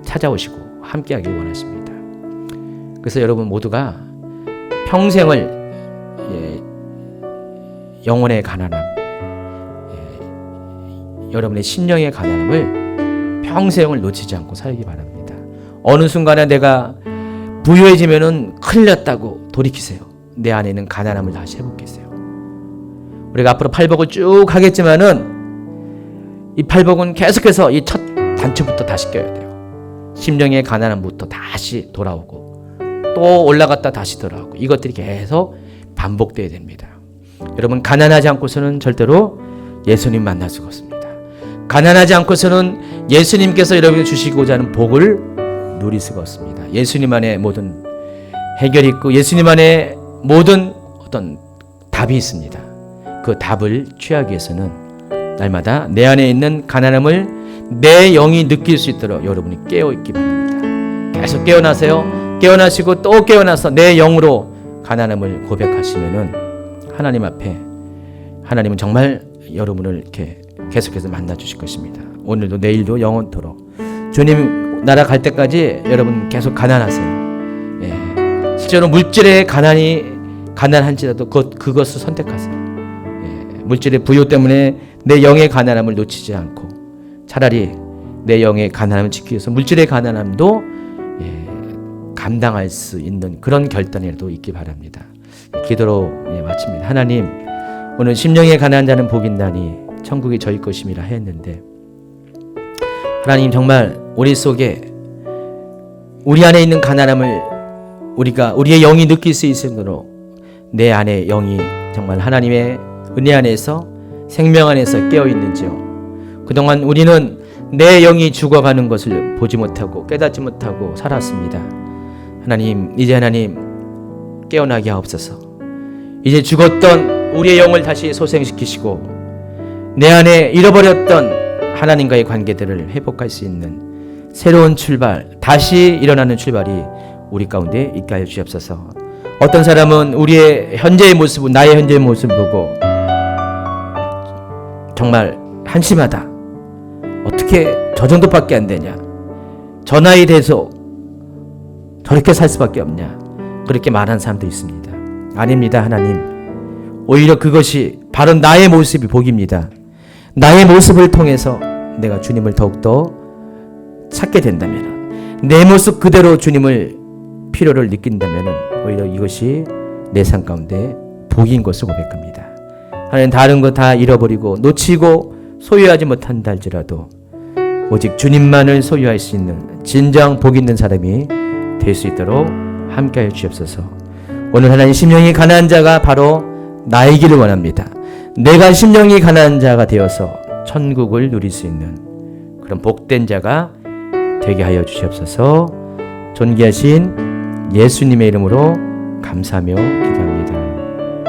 찾아오시고 함께하길 원하십니다. 그래서 여러분 모두가 평생을 영혼의 가난함, 여러분의 심령의 가난함을 평생을 놓치지 않고 살기 바랍니다. 어느 순간에 내가 부유해지면은 큰일 났다고 돌이키세요. 내 안에 있는 가난함을 다시 회복하세요. 우리가 앞으로 팔복을 쭉 하겠지만은 이 팔복은 계속해서 이 첫 단추부터 다시 껴야 돼요. 심령의 가난함부터 다시 돌아오고 또 올라갔다 다시 돌아오고 이것들이 계속 반복돼야 됩니다. 여러분 가난하지 않고서는 절대로 예수님 만날 수가 없습니다. 가난하지 않고서는 예수님께서 여러분에게 주시고자 하는 복을 누릴 수가 없습니다. 예수님 안에 모든 해결이 있고 예수님 안에 모든 어떤 답이 있습니다. 그 답을 취하기 위해서는 날마다 내 안에 있는 가난함을 내 영이 느낄 수 있도록 여러분이 깨어있기 바랍니다. 계속 깨어나세요. 깨어나시고 또 깨어나서 내 영으로 가난함을 고백하시면은 하나님 앞에 하나님은 정말 여러분을 이렇게 계속해서 만나 주실 것입니다. 오늘도 내일도 영원토록 주님 나라 갈 때까지 여러분 계속 가난하세요. 실제로 물질의 가난한지라도 그것을 선택하세요. 물질의 부요 때문에 내 영의 가난함을 놓치지 않고 차라리 내 영의 가난함을 지키기 위해서 물질의 가난함도 감당할 수 있는 그런 결단이라도 있기 바랍니다. 기도로 마칩니다. 하나님, 오늘 심령의 가난한 자는 복이 있나니 천국이 저희 것임이라 했는데, 하나님 정말 우리 속에 우리 안에 있는 가난함을 우리의 영이 느낄 수 있으므로 내 안에 영이 정말 하나님의 은혜 안에서 생명 안에서 깨어 있는지요. 그동안 우리는 내 영이 죽어가는 것을 보지 못하고 깨닫지 못하고 살았습니다. 하나님, 이제 하나님 깨어나게 하옵소서. 이제 죽었던 우리의 영을 다시 소생시키시고 내 안에 잃어버렸던 하나님과의 관계들을 회복할 수 있는 새로운 출발, 다시 일어나는 출발이 우리 가운데 있게 하여 주옵소서. 어떤 사람은 우리의 현재의 모습, 나의 현재의 모습을 보고 정말 한심하다. 어떻게 저 정도밖에 안 되냐? 저 나이 돼서 저렇게 살 수밖에 없냐? 그렇게 말하는 사람도 있습니다. 아닙니다, 하나님. 오히려 그것이 바로 나의 모습이 복입니다. 나의 모습을 통해서 내가 주님을 더욱더 찾게 된다면, 내 모습 그대로 주님을 필요를 느낀다면 오히려 이것이 내 삶 가운데 복인 것을 고백합니다. 하나님, 다른 거 다 잃어버리고 놓치고 소유하지 못한다 할지라도 오직 주님만을 소유할 수 있는 진정 복 있는 사람이 될 수 있도록 함께하여 주옵소서. 오늘 하나님, 심령이 가난한 자가 바로 나이기를 원합니다. 내가 심령이 가난한 자가 되어서 천국을 누릴 수 있는 그런 복된 자가 되게 하여 주시옵소서. 존귀하신 예수님의 이름으로 감사하며 기도합니다.